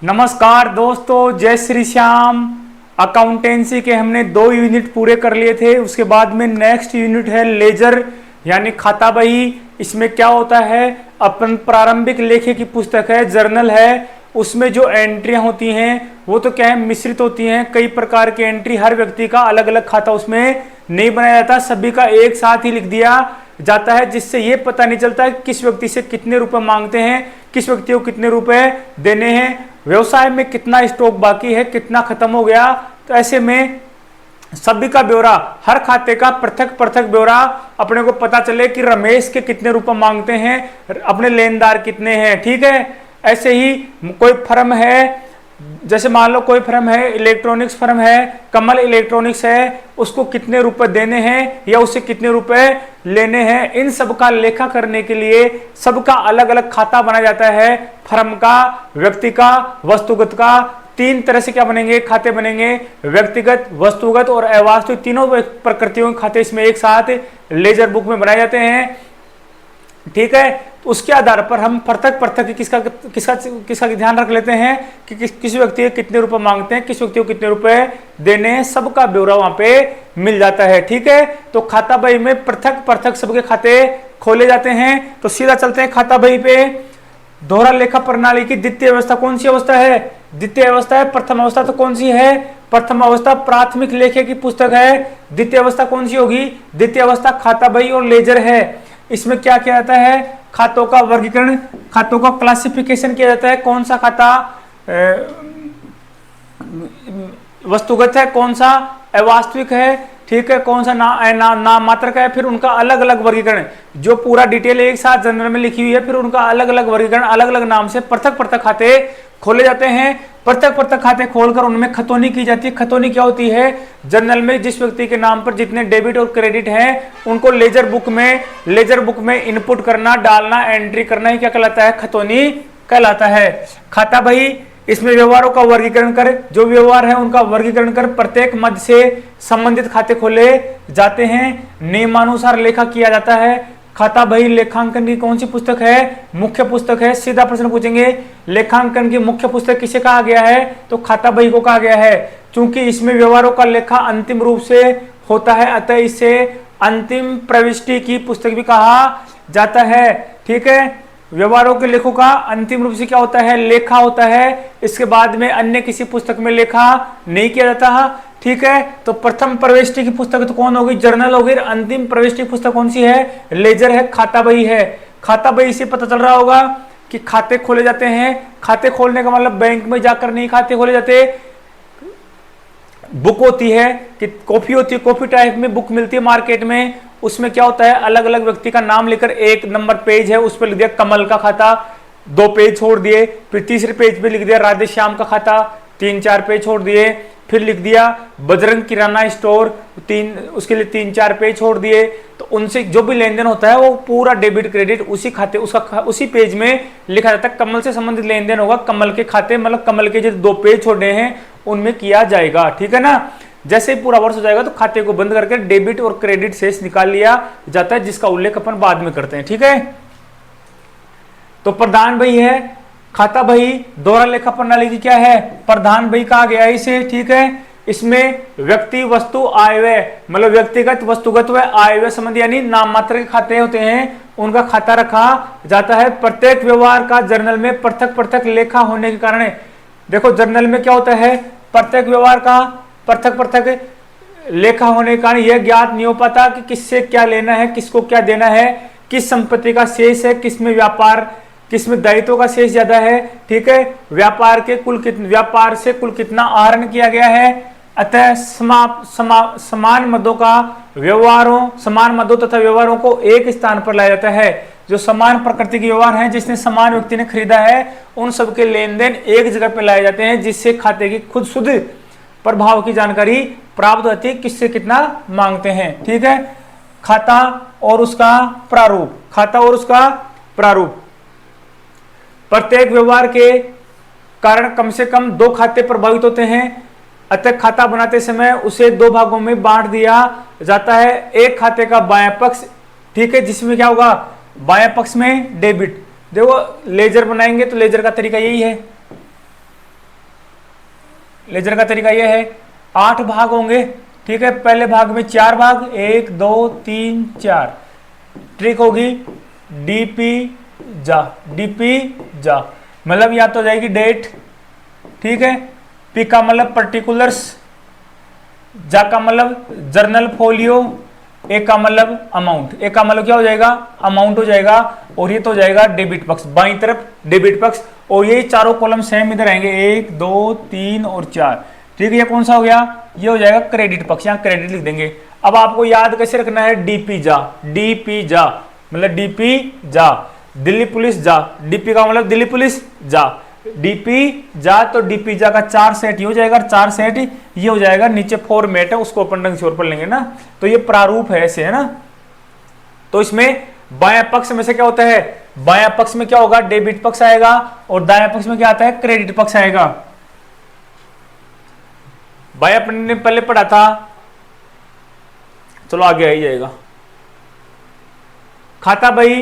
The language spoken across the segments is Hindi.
नमस्कार दोस्तों, जय श्री श्याम। अकाउंटेंसी के हमने 2 यूनिट पूरे कर लिए थे। उसके बाद में नेक्स्ट यूनिट है लेजर यानी खाता बही। इसमें क्या होता है, अपन प्रारंभिक लेखे की पुस्तक है, जर्नल है, उसमें जो एंट्रियां होती हैं वो तो क्या है, मिश्रित होती हैं। कई प्रकार की एंट्री, हर व्यक्ति का अलग अलग खाता उसमें नहीं बनाया जाता, सभी का एक साथ ही लिख दिया जाता है, जिससे ये पता नहीं चलता किस व्यक्ति से कितने रुपए मांगते हैं, किस व्यक्ति को कितने रुपए देने हैं, व्यवसाय में कितना स्टॉक बाकी है, कितना खत्म हो गया। तो ऐसे में सभी का ब्यौरा, हर खाते का पृथक पृथक ब्यौरा अपने को पता चले कि रमेश के कितने रुपए मांगते हैं, अपने लेनदार कितने हैं। ठीक है, ऐसे ही कोई फर्म है, जैसे मान लो कोई फर्म है, इलेक्ट्रॉनिक्स फर्म है, कमल इलेक्ट्रॉनिक्स है, उसको कितने रुपए देने हैं या उससे कितने रुपए लेने हैं, इन सब का लेखा करने के लिए सबका अलग अलग खाता बनाया जाता है। फर्म का, व्यक्ति का, वस्तुगत का। 3 तरह से क्या बनेंगे, खाते बनेंगे, व्यक्तिगत, वस्तुगत और अवास्तविक। तीनों प्रकृतियों के खाते इसमें एक साथ लेजर बुक में बनाए जाते हैं। ठीक है, तो उसके आधार पर हम पृथक पृथक किसका किसका किसका ध्यान रख लेते हैं कि किस व्यक्ति के कितने रुपए मांगते हैं, किस व्यक्ति को कितने रुपए देने हैं, सबका ब्यौरा वहां पे मिल जाता है। ठीक है, तो खाता बही में पृथक पृथक सबके खाते खोले जाते हैं। तो सीधा चलते हैं खाता बही पे। दोहरा लेखा प्रणाली की द्वितीय अवस्था कौन सी अवस्था है? द्वितीय अवस्था है। प्रथम अवस्था तो कौन सी है? प्रथम अवस्था प्राथमिक लेखे की पुस्तक है। द्वितीय अवस्था कौन सी होगी? द्वितीय अवस्था खाता बही और लेजर है। इसमें क्या किया जाता है, खातों का वर्गीकरण, खातों का क्लासिफिकेशन किया जाता है। कौन सा खाता वस्तुगत है, कौन सा अवास्तविक है, ठीक है, कौन सा नाम मात्र का है, फिर उनका अलग अलग वर्गीकरण, जो पूरा डिटेल एक साथ जर्नल में लिखी हुई है, फिर उनका अलग अलग वर्गीकरण, अलग अलग नाम से पृथक पृथक खाते खोले जाते हैं। पृथक पृथक खाते खोलकर उनमें खतौनी की जाती है। खतौनी क्या होती है? जर्नल में जिस व्यक्ति के नाम पर जितने डेबिट और क्रेडिट हैं उनको लेजर बुक में इनपुट करना, डालना, एंट्री करना, ही क्या कहलाता है? खतौनी कहलाता है। खाता बही, इसमें व्यवहारों का वर्गीकरण कर, जो व्यवहार है उनका वर्गीकरण कर प्रत्येक मद से संबंधित खाते खोले जाते हैं। नियमानुसार लेखा किया जाता है। खाता बही लेखांकन की कौन सी पुस्तक है? मुख्य पुस्तक है। सीधा प्रश्न पूछेंगे, लेखांकन की मुख्य पुस्तक किसे कहा गया है? तो खाता बही को कहा गया है, क्योंकि इसमें व्यवहारों का लेखा अंतिम रूप से होता है, अतः इसे अंतिम प्रविष्टि की पुस्तक भी कहा जाता है। ठीक है, व्यवहारों के लेखों का अंतिम रूप से क्या होता है? लेखा होता है। इसके बाद में अन्य किसी पुस्तक में लेखा नहीं किया जाता। ठीक है, तो प्रथम प्रविष्टि की पुस्तक तो कौन होगी? जर्नल होगी। अंतिम प्रविष्टि की पुस्तक कौन सी है? लेजर है, खाता बही है। खाता बही से पता चल रहा होगा कि खाते खोले जाते हैं। खाते खोलने का मतलब बैंक में जाकर नहीं खाते खोले जाते, बुक होती है कि कॉपी होती है, कॉपी टाइप में बुक मिलती है मार्केट में। उसमें क्या होता है, अलग अलग व्यक्ति का नाम लेकर एक नंबर पेज है, उस पर लिख दिया कमल का खाता, 2 पेज छोड़ दिए, फिर तीसरे पेज पे लिख दिया राधे श्याम का खाता, 3-4 पेज छोड़ दिए, फिर लिख दिया बजरंग किराना स्टोर, उसके लिए 3-4 पेज छोड़ दिए। तो उनसे जो भी लेन देन होता है वो पूरा डेबिट क्रेडिट उसी खाते उसी पेज में लिखा जाता है। कमल से संबंधित लेन देन होगा, कमल के खाते, मतलब कमल के जो 2 पेज छोड़े हैं उनमें किया जाएगा। ठीक है ना, जैसे ही पूरा वर्ष हो जाएगा तो खाते को बंद करके डेबिट और क्रेडिट शेष निकाल लिया जाता है, जिसका उल्लेख अपन बाद में करते हैं। ठीक है, तो प्रधान बही है। खाता बही दोहरा लेखा प्रणाली की क्या है? प्रधान बही कहा गया है इसे। ठीक है, इसमें व्यक्ति, वस्तु, आय व्यय, मतलब व्यक्तिगत, वस्तुगत व आय व्यय संबंधी यानी नाम मात्र के खाते होते हैं, उनका खाता रखा जाता है। प्रत्येक व्यवहार का जर्नल में पृथक पृथक लेखा होने के कारण, देखो जर्नल में क्या होता है, प्रत्येक व्यवहार का पृथक पृथक लेखा होने के कारण यह ज्ञात नहीं हो पाता कि किससे क्या लेना है, किसको क्या देना है, किस संपत्ति का शेष है, किसमें व्यापार, किसमें दायित्व का शेष ज्यादा है। ठीक है, व्यापार से कुल कितना आहरण किया गया है। अतः समान मदों तथा व्यवहारों को एक स्थान पर लाया जाता है। जो समान प्रकृति के व्यवहार हैं, जिसने समान व्यक्ति ने खरीदा है, उन सबके लेन देन एक जगह पर लाए जाते हैं, जिससे खाते की खुद शुद्ध प्रभाव की जानकारी प्राप्त होती है, किससे कितना मांगते हैं। ठीक है, खाता और उसका प्रारूप। खाता और उसका प्रारूप, प्रत्येक व्यवहार के कारण कम से कम 2 खाते प्रभावित होते हैं, अतः खाता बनाते समय उसे 2 भागों में बांट दिया जाता है। एक खाते का बायां पक्ष, ठीक है, जिसमें क्या होगा, बायां पक्ष में डेबिट। देखो लेजर बनाएंगे तो लेजर का तरीका यही है, लेजर का तरीका यह है, 8 भाग होंगे, ठीक है। पहले भाग में 4 भाग, 1 2 3 4। ट्रिक होगी डीपी जा, डीपी जा मतलब या तो हो जाएगी डेट, ठीक है। पी का मतलब पर्टिकुलर्स, जा का मतलब जर्नल फोलियो, ए का मतलब अमाउंट। ए का मतलब क्या हो जाएगा, अमाउंट हो जाएगा, और ये तो हो जाएगा डेबिट पक्ष, बाईं तरफ डेबिट पक्ष। और ये चारों कॉलम सेम इधर आएंगे, 1 2 3 और 4, ठीक है। ये कौन सा हो गया, ये हो जाएगा क्रेडिट पक्ष, यहाँ क्रेडिट लिख देंगे। अब आपको याद कैसे रखना है, डीपी जा, डीपी जा मतलब डीपी जा, दिल्ली पुलिस जा, डीपी का मतलब दिल्ली पुलिस जा, डीपी जा तो डीपी जा का 4 सेट ये हो जाएगा, 4 सेट ये हो जाएगा। नीचे फॉर्मेट है, उसको अपन रंग से और पढ़ लेंगे ना, तो ये प्रारूप है ऐसे, है ना। तो इसमें बायां पक्ष में से क्या होता है, बायां पक्ष में क्या होगा, डेबिट पक्ष आएगा, और दायां पक्ष में क्या आता है, क्रेडिट पक्ष आएगा। बायां अपन ने पहले पढ़ा था, चलो आगे आ ही जाएगा। खाता बही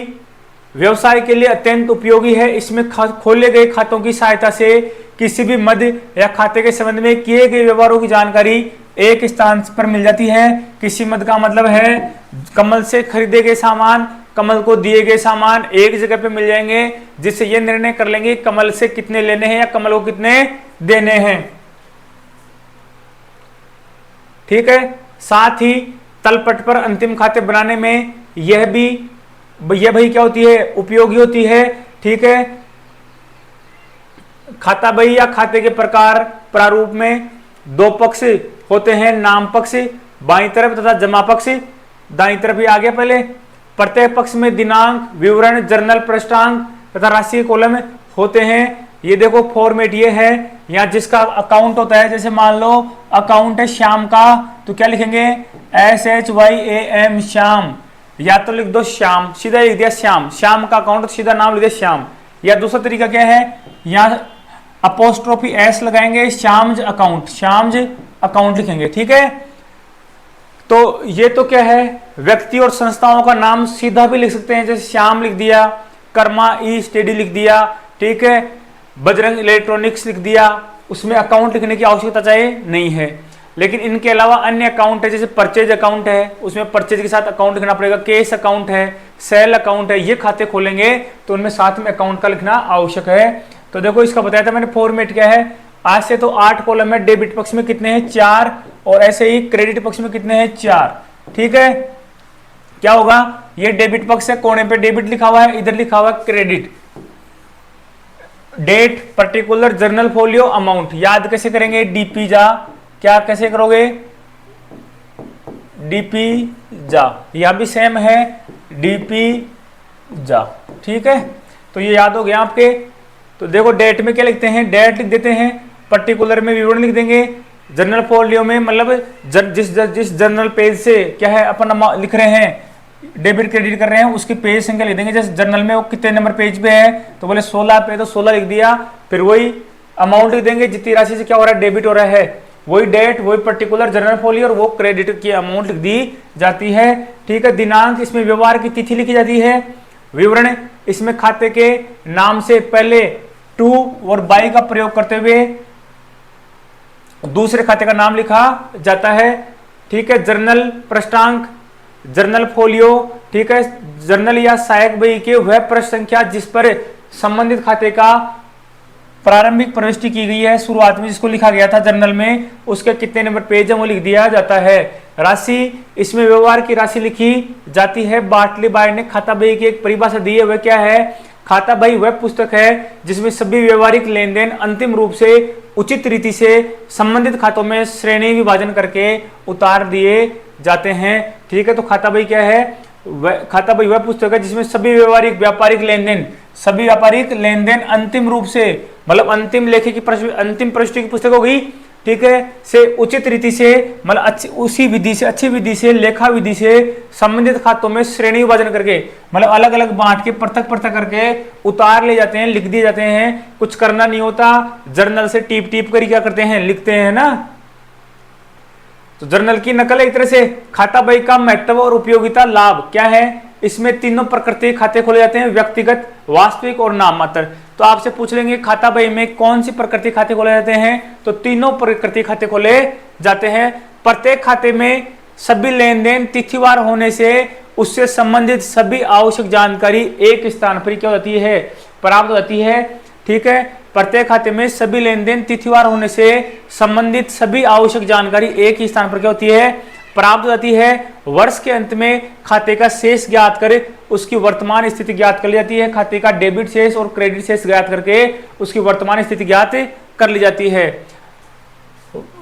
व्यवसाय के लिए अत्यंत उपयोगी है। इसमें खोले गए खातों की सहायता से किसी भी मद या खाते के संबंध में किए गए व्यवहारों की जानकारी एक स्थान पर मिल जाती है। किसी मद का मतलब है कमल से खरीदे गए सामान, कमल को दिए गए सामान एक जगह पे मिल जाएंगे, जिससे यह निर्णय कर लेंगे कमल से कितने लेने हैं या कमल को कितने देने हैं, ठीक है। साथ ही तलपट पर अंतिम खाते बनाने में यह भाई क्या होती है, उपयोगी होती है, ठीक है। खाता बही या खाते के प्रकार प्रारूप में 2 पक्ष होते हैं, नाम पक्ष बाईं तरफ तथा जमा पक्ष दाईं तरफ। ही आ गया पहले। प्रत्येक पक्ष में दिनांक, विवरण, जर्नल पृष्ठांक तथा राशि कॉलम होते हैं। ये देखो फॉर्मेट ये है, यहाँ जिसका अकाउंट होता है, जैसे मान लो अकाउंट है श्याम का, तो क्या लिखेंगे, SHYAM श्याम, या तो लिख दो श्याम, सीधा लिख दिया श्याम, श्याम का अकाउंट तो सीधा नाम लिख दिया श्याम। या दूसरा तरीका क्या है, यहाँ अपोस्ट्रोफी S लगाएंगे, श्यामज अकाउंट, श्यामज अकाउंट लिखेंगे, ठीक है। तो ये तो क्या है, व्यक्ति और संस्थाओं का नाम सीधा भी लिख सकते हैं, जैसे श्याम लिख दिया, कर्मा ई स्टडी लिख दिया, ठीक है, बजरंग इलेक्ट्रॉनिक्स लिख दिया, उसमें अकाउंट लिखने की आवश्यकता चाहिए नहीं है। लेकिन इनके अलावा अन्य अकाउंट है, जैसे परचेज अकाउंट है, उसमें परचेज के साथ अकाउंट लिखना पड़ेगा, केस अकाउंट है, सेल अकाउंट है, ये खाते खोलेंगे तो उनमें साथ में अकाउंट का लिखना आवश्यक है। तो देखो इसका बताया था मैंने फॉर्मेट क्या है। आज से तो 8 कॉलम है, डेबिट पक्ष में कितने हैं 4, और ऐसे ही क्रेडिट पक्ष में कितने हैं 4, ठीक है। क्या होगा, ये डेबिट पक्ष है, कोने पे डेबिट लिखा हुआ है, इधर लिखा हुआ है credit. Date, particular, journal folio, amount याद कैसे करेंगे, डीपी जा, क्या कैसे करोगे, डीपी जा, यह भी सेम है, डीपी जा, ठीक है। तो ये याद हो गया आपके। तो देखो डेट में क्या लिखते हैं, डेट लिख देते हैं, पर्टिकुलर में विवरण लिख देंगे, जर्नल फोलियो में मतलब जिस जर्नल पेज से क्या है अपन लिख रहे हैं, डेबिट क्रेडिट कर रहे हैं, उसकी पेज संख्या लिख देंगे। जैसे जर्नल में वो कितने नंबर पेज पे है, तो बोले 16 पे, तो 16 लिख दिया। फिर वही अमाउंट लिख देंगे, जितनी राशि से क्या हो रहा है, डेबिट हो रहा है, वही डेट, वही पर्टिकुलर, जर्नल फोलियो, और वो क्रेडिट की अमाउंट लिख दी जाती है, ठीक है। दिनांक, इसमें व्यवहार की तिथि लिखी जाती है। विवरण, इसमें खाते के नाम से पहले टू और बाई का प्रयोग करते हुए दूसरे खाते का नाम लिखा जाता है, ठीक है। जर्नल पृष्ठांक, जर्नल फोलियो, ठीक है, जर्नल या सहायक बही के वह पृष्ठ संख्या जिस पर संबंधित खाते का प्रारंभिक प्रविष्टि की गई है शुरुआत में, जिसको लिखा गया था जर्नल में, उसके कितने नंबर पेज है वो लिख दिया जाता है। राशि, इसमें व्यवहार की राशि लिखी जाती है। बाटली बाई ने खाता बही की एक परिभाषा दी है, वह क्या है, खाता बही वह पुस्तक है जिसमें सभी व्यवहारिक लेन देन अंतिम रूप से उचित रीति से संबंधित खातों में श्रेणी विभाजन करके उतार दिए जाते हैं, ठीक है। तो खाता बही क्या है, खाता बही वह पुस्तक है जिसमें सभी व्यापारिक लेन देन अंतिम रूप से, मतलब अंतिम लेखे की अंतिम प्रविष्टि की पुस्तक हो गई, ठीक है, से उचित रीति से, मतलब उसी विधि से, अच्छी विधि से, लेखा विधि से संबंधित खातों में श्रेणी विभाजन करके, मतलब अलग अलग बांट के पृथक पृथक करके उतार ले जाते हैं, लिख दिए जाते हैं। कुछ करना नहीं होता, जर्नल से टीप कर क्या करते हैं, लिखते हैं ना। तो जर्नल की नकल है एक तरह से। खाता बही का महत्व और उपयोगिता, लाभ क्या है, इसमें तीनों प्रकृति खाते खोले जाते हैं, व्यक्तिगत, वास्तविक और नाम मात्र। तो आपसे पूछ लेंगे खाता बही में कौन सी प्रकृति खाते खोले जाते हैं, तो तीनों प्रकृति खाते खोले जाते हैं। प्रत्येक खाते में सभी लेन देन तिथिवार होने से उससे संबंधित सभी आवश्यक जानकारी एक स्थान पर क्या होती है, प्राप्त होती है। ठीक है, प्रत्येक खाते में सभी लेन देन तिथिवार होने से संबंधित सभी आवश्यक जानकारी एक ही स्थान पर क्या होती है, प्राप्त हो जाती है। वर्ष के अंत में खाते का शेष ज्ञात कर उसकी वर्तमान स्थिति ज्ञात कर ली जाती है। खाते का डेबिट शेष और क्रेडिट शेष ज्ञात करके उसकी वर्तमान स्थिति ज्ञात कर ली जाती है।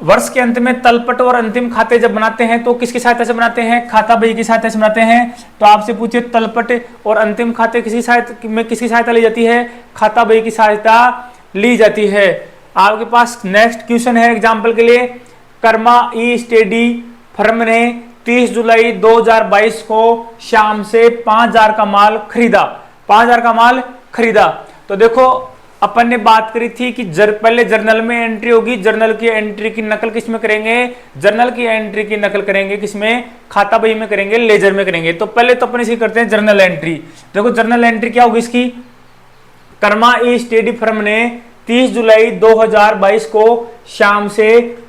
वर्ष के अंत में तलपट और अंतिम खाते जब बनाते हैं तो किसकी सहायता से बनाते हैं, खाता बही की सहायता से बनाते हैं। तो आपसे पूछे तलपट और अंतिम खाते किसकी सहायता ली जाती है, खाता बही की सहायता ली जाती है। आपके पास नेक्स्ट क्वेश्चन है एग्जाम्पल के लिए, कर्मा ई स्टडी फर्म ने 30 जुलाई 2022 को शाम से 5000 का माल खरीदा, 5000 का माल खरीदा। तो देखो अपन ने बात करी थी कि पहले जर्नल में एंट्री होगी, जर्नल की एंट्री की नकल किस में करेंगे, जर्नल की एंट्री की नकल करेंगे किसमें, खाता बही में करेंगे, लेजर में करेंगे। तो पहले तो अपन इसी करते हैं जर्नल एंट्री। देखो जर्नल एंट्री क्या होगी इसकी, कर्मा ई स्टडी फर्म ने 30 जुलाई 2022 को शाम से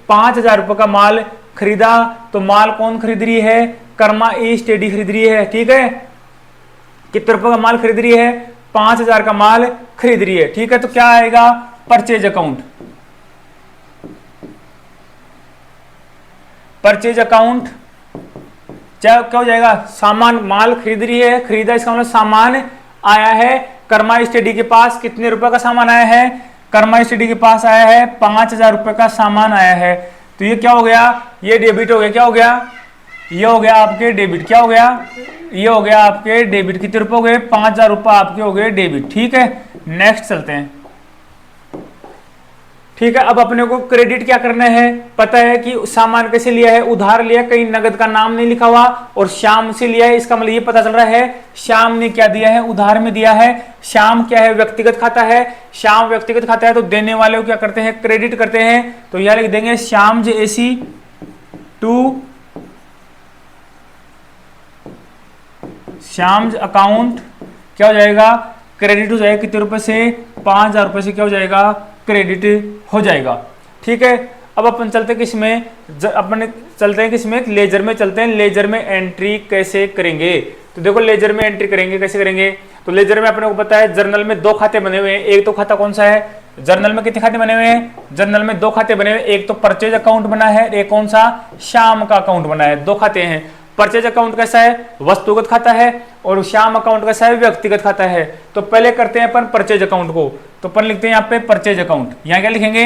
5000 रुपए का माल खरीदा। तो माल कौन खरीद रही है, कर्मा ई स्टडी खरीद रही है। ठीक है, कितने रुपए का माल खरीद रही है, 5000 का माल खरीद रही है। ठीक है, तो क्या आएगा, परचेज अकाउंट। परचेज अकाउंट क्या हो जाएगा, सामान माल खरीद रही है, खरीदा इसका मतलब सामान आया है। कर्मा स्टडी के पास कितने रुपए का सामान आया है, कर्मा स्टडी के पास आया है 5000 रुपए का सामान आया है। तो ये क्या हो गया, ये डेबिट हो गया, क्या हो गया, ये हो गया आपके डेबिट, क्या हो गया, ये हो गया आपके डेबिट। कितने रुपए हो गए, 5000 रुपए आपके हो गए डेबिट। ठीक है, नेक्स्ट चलते हैं। ठीक है, अब अपने को क्रेडिट क्या करना है, पता है कि सामान कैसे लिया है, उधार लिया, कहीं नगद का नाम नहीं लिखा हुआ, और श्याम से लिया है। इसका मतलब ये पता चल रहा है श्याम ने क्या दिया है, उधार में दिया है। श्याम क्या है, व्यक्तिगत खाता है, श्याम व्यक्तिगत खाता है, तो देने वाले को क्या करते हैं, क्रेडिट करते हैं। तो यह लिख देंगे श्याम जेसी टू श्याम अकाउंट क्या हो जाएगा, क्रेडिट हो जाएगा। कितने रुपए से, 5000 रुपए से क्या हो जाएगा, क्रेडिट हो जाएगा। ठीक है, अब अपन चलते हैं किसमें, अपन चलते हैं किसमें, लेजर में चलते हैं। लेजर में एंट्री कैसे करेंगे, तो देखो लेजर में एंट्री करेंगे कैसे करेंगे। तो लेजर में अपने को पता है जर्नल में 2 खाते बने हुए हैं। एक तो खाता कौन सा है, जर्नल में कितने खाते बने हुए हैं, जर्नल में 2 खाते बने हुए हैं। एक तो परचेज अकाउंट बना है, एक कौन सा, श्याम का अकाउंट बना है। 2 खाते हैं। परचेज अकाउंट कैसा है, वस्तुगत खाता है, और श्याम अकाउंट कैसा है, व्यक्तिगत खाता है। तो पहले करते हैं अपन परचेज अकाउंट को। तो अपन लिखते हैं यहाँ पे परचेज अकाउंट। यहाँ क्या लिखेंगे,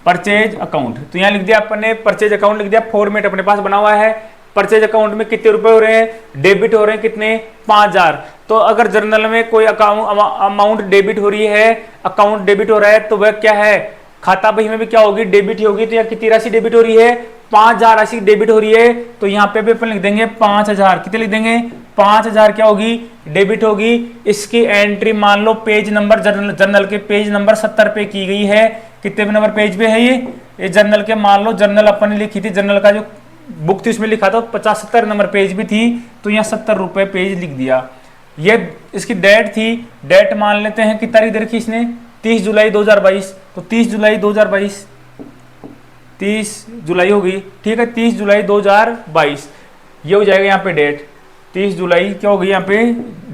परचेज अकाउंट। तो यहाँ लिख दिया अपन ने परचेज अकाउंट, लिख दिया। फॉर्मेट अपने पास बना हुआ है। परचेज अकाउंट में कितने रुपए हो रहे हैं, डेबिट हो रहे हैं कितने, 5000। तो अगर जर्नल में कोई अमाउंट डेबिट हो रही है, अकाउंट डेबिट हो रहा है, तो वह क्या है, खाता बही में भी क्या होगी, डेबिट ही होगी। तो यहाँ कितनी राशि डेबिट हो रही है, 5000 राशि डेबिट हो रही है। तो यहाँ पे भी अपन लिख देंगे 5000। कितने लिख देंगे, 5000 क्या होगी, डेबिट होगी। इसकी एंट्री मान लो पेज नंबर, जर्नल के पेज नंबर 70 पे की गई है। कितने नंबर पेज पे है ये जर्नल के, मान लो जर्नल अपन ने लिखी थी, जर्नल का जो बुक थी उसमें लिखा था 50-70 नंबर पेज भी थी। तो यहाँ 70 रुपए पेज लिख दिया। ये इसकी डेट थी, डेट मान लेते हैं, कितनी तारीख दे रखी इसने, 30 जुलाई 2022। तो 30 जुलाई 2022, 30 जुलाई होगी। ठीक है, 30 जुलाई 2022 ये हो जाएगा यहाँ पे डेट। 30 जुलाई क्या होगी, यहाँ पे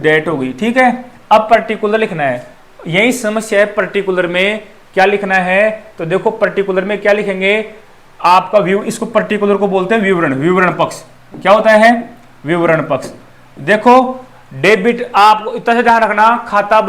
डेट होगी। ठीक है, अब पर्टिकुलर लिखना है। यही समस्या है, पर्टिकुलर में क्या लिखना है। तो देखो पर्टिकुलर में क्या लिखेंगे, आपका व्यू, इसको पर्टिकुलर को बोलते हैं विवरण। विवरण पक्ष क्या होता है, विवरण पक्ष। देखो डेबिट, आप इतना से ध्यान रखना, खाता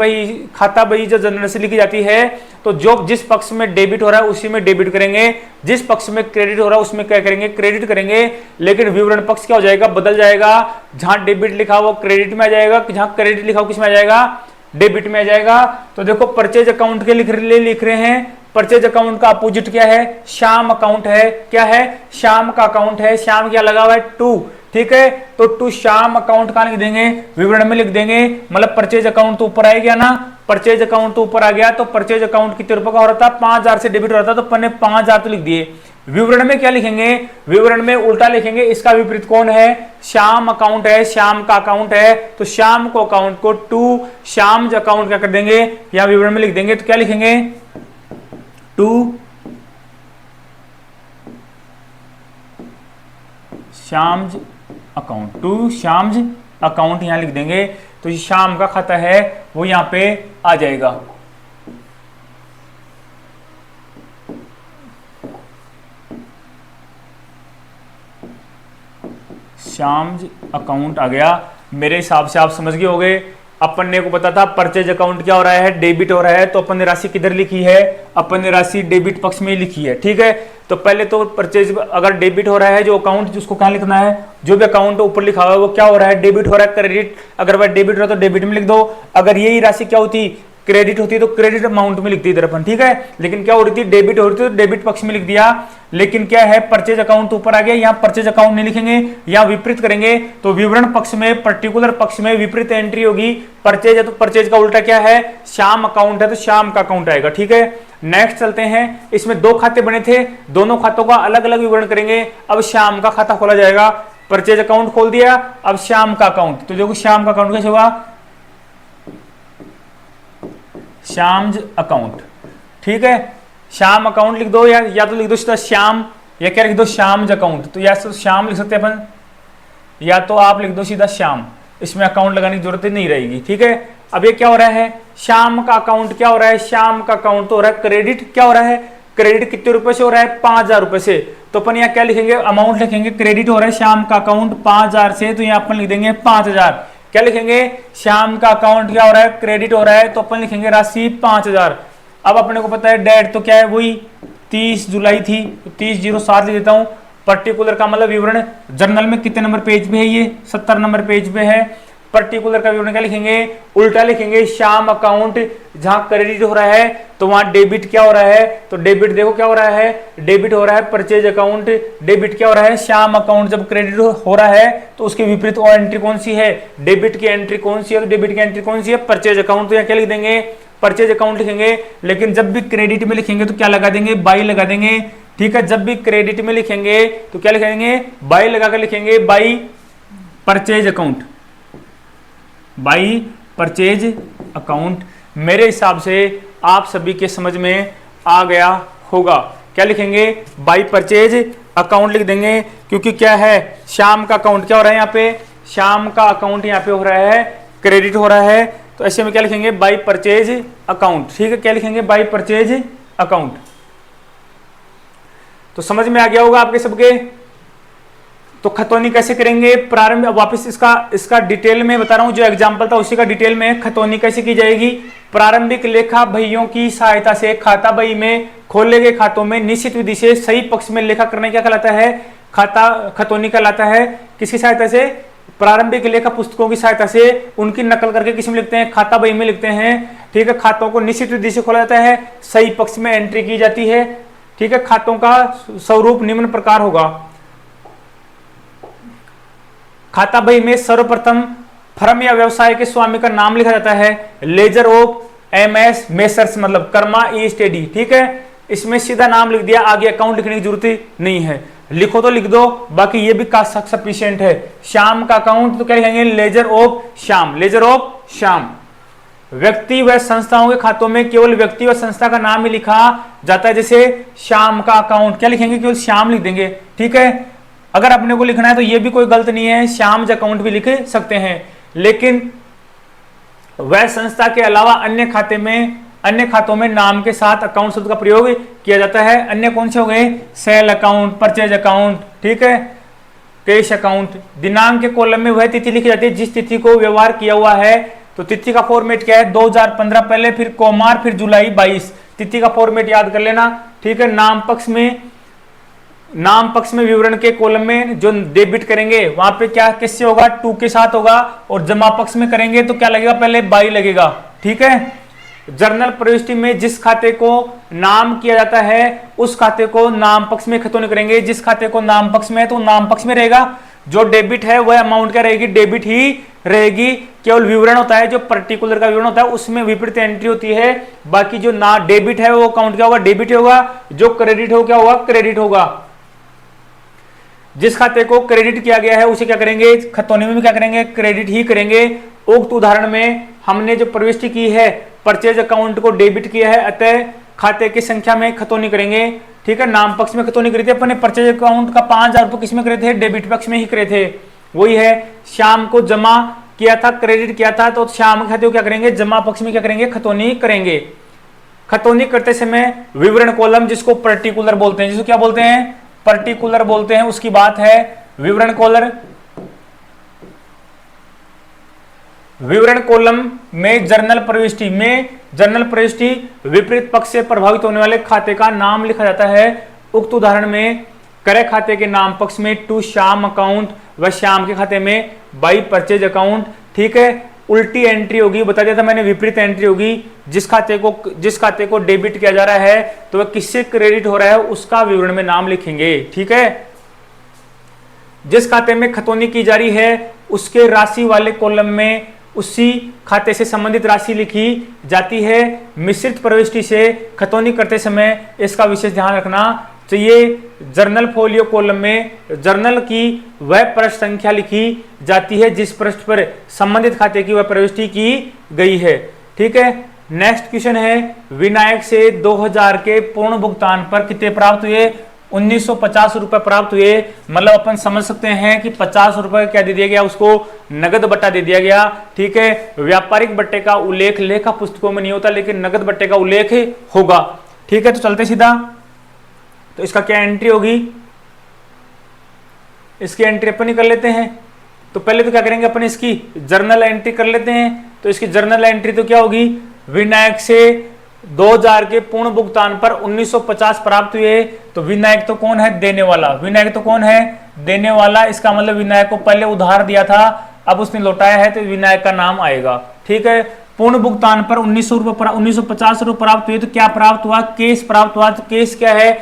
बही जो जर्नल से लिखी जाती है, तो जो जिस पक्ष में डेबिट हो रहा है उसी में डेबिट करेंगे, जिस पक्ष में क्रेडिट हो रहा है उसमें क्या करेंगे, क्रेडिट करेंगे। लेकिन विवरण पक्ष क्या हो जाएगा, बदल जाएगा। जहां डेबिट लिखा हो क्रेडिट में आ जाएगा, जहां क्रेडिट लिखा हो किस में आ जाएगा, डेबिट में आ जाएगा। तो देखो परचेज अकाउंट के लिख रहे हैं, परचेज अकाउंट का अपोजिट क्या है, श्याम अकाउंट है। क्या है, श्याम का अकाउंट है। श्याम क्या लगा हुआ है, टू। ठीक है, तो टू श्याम अकाउंट का लिख देंगे, विवरण में लिख देंगे। मतलब परचेज अकाउंट तो ऊपर आ गया ना, परचेज अकाउंट तो ऊपर आ गया। तो परचेज अकाउंट कितने रुपए का हो रहा था, 5000 से डेबिट हो रहा था, तो अपन ने 5000 तो लिख दिए। विवरण में क्या लिखेंगे, विवरण में उल्टा लिखेंगे, इसका विपरीत कौन है, श्याम अकाउंट है, श्याम का अकाउंट है, तो श्याम को अकाउंट को टू श्याम अकाउंट क्या कर देंगे, या विवरण में लिख देंगे, तो क्या लिखेंगे, to Shyam account, to Shyam account यहां लिख देंगे, तो श्याम का खाता है वो यहां पे आ जाएगा। श्याम अकाउंट आ गया। मेरे हिसाब से आप समझ गए होंगे। अपन ने को पता था परचेज अकाउंट क्या हो रहा है, डेबिट हो रहा है, तो अपन ने राशि किधर लिखी है, अपन ने राशि डेबिट पक्ष में ही लिखी है, ठीक है। तो पहले तो परचेज अगर डेबिट हो रहा है जो अकाउंट, जिसको कहाँ लिखना है, जो भी अकाउंट ऊपर लिखा हुआ है वो क्या हो रहा है, डेबिट हो रहा है, क्रेडिट, अगर वह डेबिट हो रहा है तो डेबिट में लिख दो, अगर यही राशि क्या होती, क्रेडिट होती है, तो क्रेडिट अमाउंट में लिखती इधर अपन, ठीक है। लेकिन क्या हो रही थी, डेबिट हो रही थी तो डेबिट पक्ष में लिख दिया। लेकिन क्या है, परचेज अकाउंट ऊपर आ गया, यहाँ परचेज अकाउंट नहीं लिखेंगे, यहाँ विपरीत करेंगे, तो विवरण पक्ष में, पर्टिकुलर पक्ष में विपरीत एंट्री होगी। परचेज है तो परचेज का उल्टा क्या है, श्याम अकाउंट है तो श्याम का अकाउंट आएगा, ठीक है। नेक्स्ट चलते हैं, इसमें दो खाते बने थे, दोनों खातों का अलग अलग विवरण करेंगे। अब श्याम का खाता खोला जाएगा, परचेज अकाउंट खोल दिया, अब श्याम का अकाउंट, तो देखो श्याम का अकाउंट कैसे होगा, श्याम अकाउंट, ठीक है। श्याम अकाउंट लिख दो, या तो लिख दो सीधा श्याम, या क्या लिख दो, श्याम अकाउंट, तो या तो श्याम लिख सकते हैं अपन, या तो आप लिख दो सीधा श्याम, इसमें अकाउंट लगाने की जरूरत नहीं रहेगी, ठीक है। अब ये क्या हो रहा है, श्याम का अकाउंट क्या हो रहा है, श्याम का अकाउंट तो हो रहा है क्रेडिट, क्या हो रहा है, क्रेडिट कितने रुपए से हो रहा है, 5,000 रुपए से, तो अपन यहाँ क्या लिखेंगे, अमाउंट लिखेंगे, क्रेडिट हो रहा है श्याम का अकाउंट 5,000 से, तो यहाँ अपन लिख देंगे 5,000। क्या लिखेंगे, श्याम का अकाउंट क्या हो रहा है, क्रेडिट हो रहा है, तो अपन लिखेंगे राशि 5,000। अब अपने को पता है डेट तो क्या है, वही 30 जुलाई थी, तो 30/07 लिख देता हूं। पर्टिकुलर का मतलब विवरण, जर्नल में कितने नंबर पेज पे है, ये 70 नंबर पेज पे है। पर्टिकुलर का विवरण क्या लिखेंगे, उल्टा लिखेंगे, श्याम अकाउंट, जहां क्रेडिट हो रहा है तो वहां डेबिट क्या हो रहा है, तो डेबिट देखो क्या हो रहा है, डेबिट हो रहा है परचेज अकाउंट, डेबिट क्या हो रहा है, श्याम अकाउंट। जब क्रेडिट हो रहा है तो उसके विपरीत और एंट्री कौन सी है, डेबिट की एंट्री कौन सी है, तो डेबिट की एंट्री कौन सी है, परचेज अकाउंट, तो यहाँ क्या लिख देंगे, परचेज अकाउंट लिखेंगे। लेकिन जब भी क्रेडिट में लिखेंगे तो क्या लगा देंगे, बाई लगा देंगे, ठीक है। जब भी क्रेडिट में लिखेंगे तो क्या लिखेंगे, बाई लगाकर लिखेंगे, by purchase account, by purchase account. मेरे हिसाब से आप सभी के समझ में आ गया होगा। क्या लिखेंगे, बाई परचेज अकाउंट लिख देंगे, क्योंकि क्या है, श्याम का अकाउंट क्या हो रहा है, यहाँ पे श्याम का अकाउंट यहाँ पे हो रहा है, क्रेडिट हो रहा है, तो ऐसे में क्या लिखेंगे, बाई परचेज अकाउंट, ठीक है। क्या लिखेंगे, बाई परचेज अकाउंट। तो समझ में आ गया होगा आपके सबके। तो खतौनी कैसे करेंगे, प्रारंभ, वापस इसका डिटेल में बता रहा हूं, जो एग्जांपल था उसी का डिटेल में खतौनी कैसे की जाएगी। प्रारंभिक लेखा बहियों की सहायता से खाता बही में खोले गए खातों में निश्चित विधि से सही पक्ष में लेखा करने क्या कहलाता है, खाता खतौनी कहलाता है। किसकी सहायता से, प्रारंभिक लेखा पुस्तकों की सहायता से उनकी नकल करके किस में लिखते हैं, खाता बही में लिखते हैं, ठीक है। खातों को निश्चित विधि से खोला जाता है, सही पक्ष में एंट्री की जाती है, ठीक है। खातों का स्वरूप निम्न प्रकार होगा। खाता बही में सर्वप्रथम फर्म या व्यवसाय के स्वामी का नाम लिखा जाता है, लेजर ऑफ एमएस मेसर्स, मतलब कर्मा ई स्टडी, ठीक है। इसमें सीधा नाम लिख दिया, आगे अकाउंट लिखने की जरूरत नहीं है, लिखो तो लिख दो, बाकी ये भी सफिशिएंट है। श्याम का अकाउंट तो क्या लिखेंगे, laser of Shyam, laser of Shyam. व्यक्ति व संस्थाओं के खातों में केवल व्यक्ति व संस्था का नाम ही लिखा जाता है, जैसे श्याम का अकाउंट क्या लिखेंगे, केवल श्याम लिख देंगे, ठीक है। अगर अपने को लिखना है तो ये भी कोई गलत नहीं है, श्याम अकाउंट भी लिख सकते हैं। लेकिन वह संस्था के अलावा अन्य खातों में नाम के साथ अकाउंट शब्द का प्रयोग किया जाता है। अन्य कौन से हो गए, सेल अकाउंट, परचेज अकाउंट, ठीक है, कैश अकाउंट। दिनांक के कॉलम में वह तिथि लिखी जाती है जिस तिथि को व्यवहार किया हुआ है। तो तिथि का फॉर्मेट क्या है, 2015 पहले, फिर कोमार, फिर जुलाई 22। तिथि का फॉर्मेट याद कर लेना, ठीक है। नाम पक्ष में विवरण के कॉलम में जो डेबिट करेंगे वहां पे क्या किससे होगा, 2 के साथ होगा, और जमा पक्ष में करेंगे तो क्या लगेगा, पहले 22 लगेगा, ठीक है। जर्नल प्रविष्टि में जिस खाते को नाम किया जाता है उस खाते को नाम पक्ष में खतौनी करेंगे। जिस खाते को नाम पक्ष में है तो नाम पक्ष में रहेगा, जो डेबिट है वह अमाउंट क्या रहेगी, डेबिट ही रहेगी, केवल विवरण होता है जो पर्टिकुलर का विवरण होता है उसमें विपरीत एंट्री होती है। बाकी जो ना डेबिट है वो अकाउंट क्या होगा, डेबिट होगा, जो क्रेडिट हो क्या होगा, क्रेडिट होगा। जिस खाते को क्रेडिट किया गया है उसे क्या करेंगे, खतौनी में क्या करेंगे, क्रेडिट ही करेंगे। उक्त उदाहरण में हमने जो प्रविष्टि की है परचेज अकाउंट को डेबिट किया है, अतः खाते की संख्या में खतौनी करेंगे। ठीक है, नाम पक्ष में खतौनी करी थी अपन ने, परचेज अकाउंट का 5,000 रुपये किस में करे थे, डेबिट पक्ष में ही करे थे। वही है, श्याम को जमा किया था, क्रेडिट किया था, तो श्याम के खाते को क्या करेंगे, जमा पक्ष में क्या करेंगे, खतौनी करेंगे। खतौनी करते समय विवरण कॉलम जिसको पर्टिकुलर बोलते हैं, जिसको क्या बोलते हैं, पर्टिकुलर बोलते हैं, उसकी बात है विवरण कॉलम। विवरण कॉलम में जर्नल प्रविष्टि विपरीत पक्ष से प्रभावित होने वाले खाते का नाम लिखा जाता है। उक्त उदाहरण में क्रय खाते के नाम पक्ष में टू श्याम अकाउंट व श्याम के खाते में बाई परचेज अकाउंट। ठीक है, उल्टी एंट्री होगी, बता दिया था मैंने, विपरीत एंट्री होगी। जिस खाते को डेबिट किया जा रहा है तो वह किससे क्रेडिट हो रहा है उसका विवरण में नाम लिखेंगे। ठीक है, जिस खाते में खतौनी की जा रही है उसके राशि वाले कॉलम में उसी खाते से संबंधित राशि लिखी जाती है। मिश्रित प्रविष्टि से खतौनी करते समय इसका विशेष ध्यान रखना चाहिए। जर्नल फोलियो कॉलम में जर्नल की वह पृष्ठ संख्या लिखी जाती है जिस पृष्ठ पर संबंधित खाते की वह प्रविष्टि की गई है। ठीक है, नेक्स्ट क्वेश्चन है, विनायक से 2000 के पूर्ण भुगतान पर कितने प्राप्त हुए, 1950 रुपए प्राप्त हुए। मतलब अपन समझ सकते हैं कि 50 रुपए क्या दे दिया गया, उसको नगद बट्टा दे दिया गया। ठीक है, व्यापारिक बट्टे का उल्लेख लेखा पुस्तकों में नहीं होता लेकिन नगद बट्टे का उल्लेख होगा। ठीक है, तो चलते सीधा, तो इसका क्या एंट्री होगी, इसकी एंट्री अपन ही कर लेते हैं। तो पहले तो क्या करेंगे अपन, इसकी जर्नल एंट्री कर लेते हैं। तो इसकी जर्नल एंट्री तो क्या होगी, विनायक से 2000 के पूर्ण भुगतान पर 1950 प्राप्त हुए। तो विनायक तो कौन है, देने वाला। विनायक तो कौन है, देने वाला। इसका मतलब विनायक को पहले उधार दिया था, अब उसने लौटाया है तो विनायक का नाम आएगा। ठीक है, पूर्ण भुगतान पर 1950 रुपए प्राप्त हुए। तो क्या प्राप्त हुआ, केस प्राप्त हुआ। तो केस क्या है,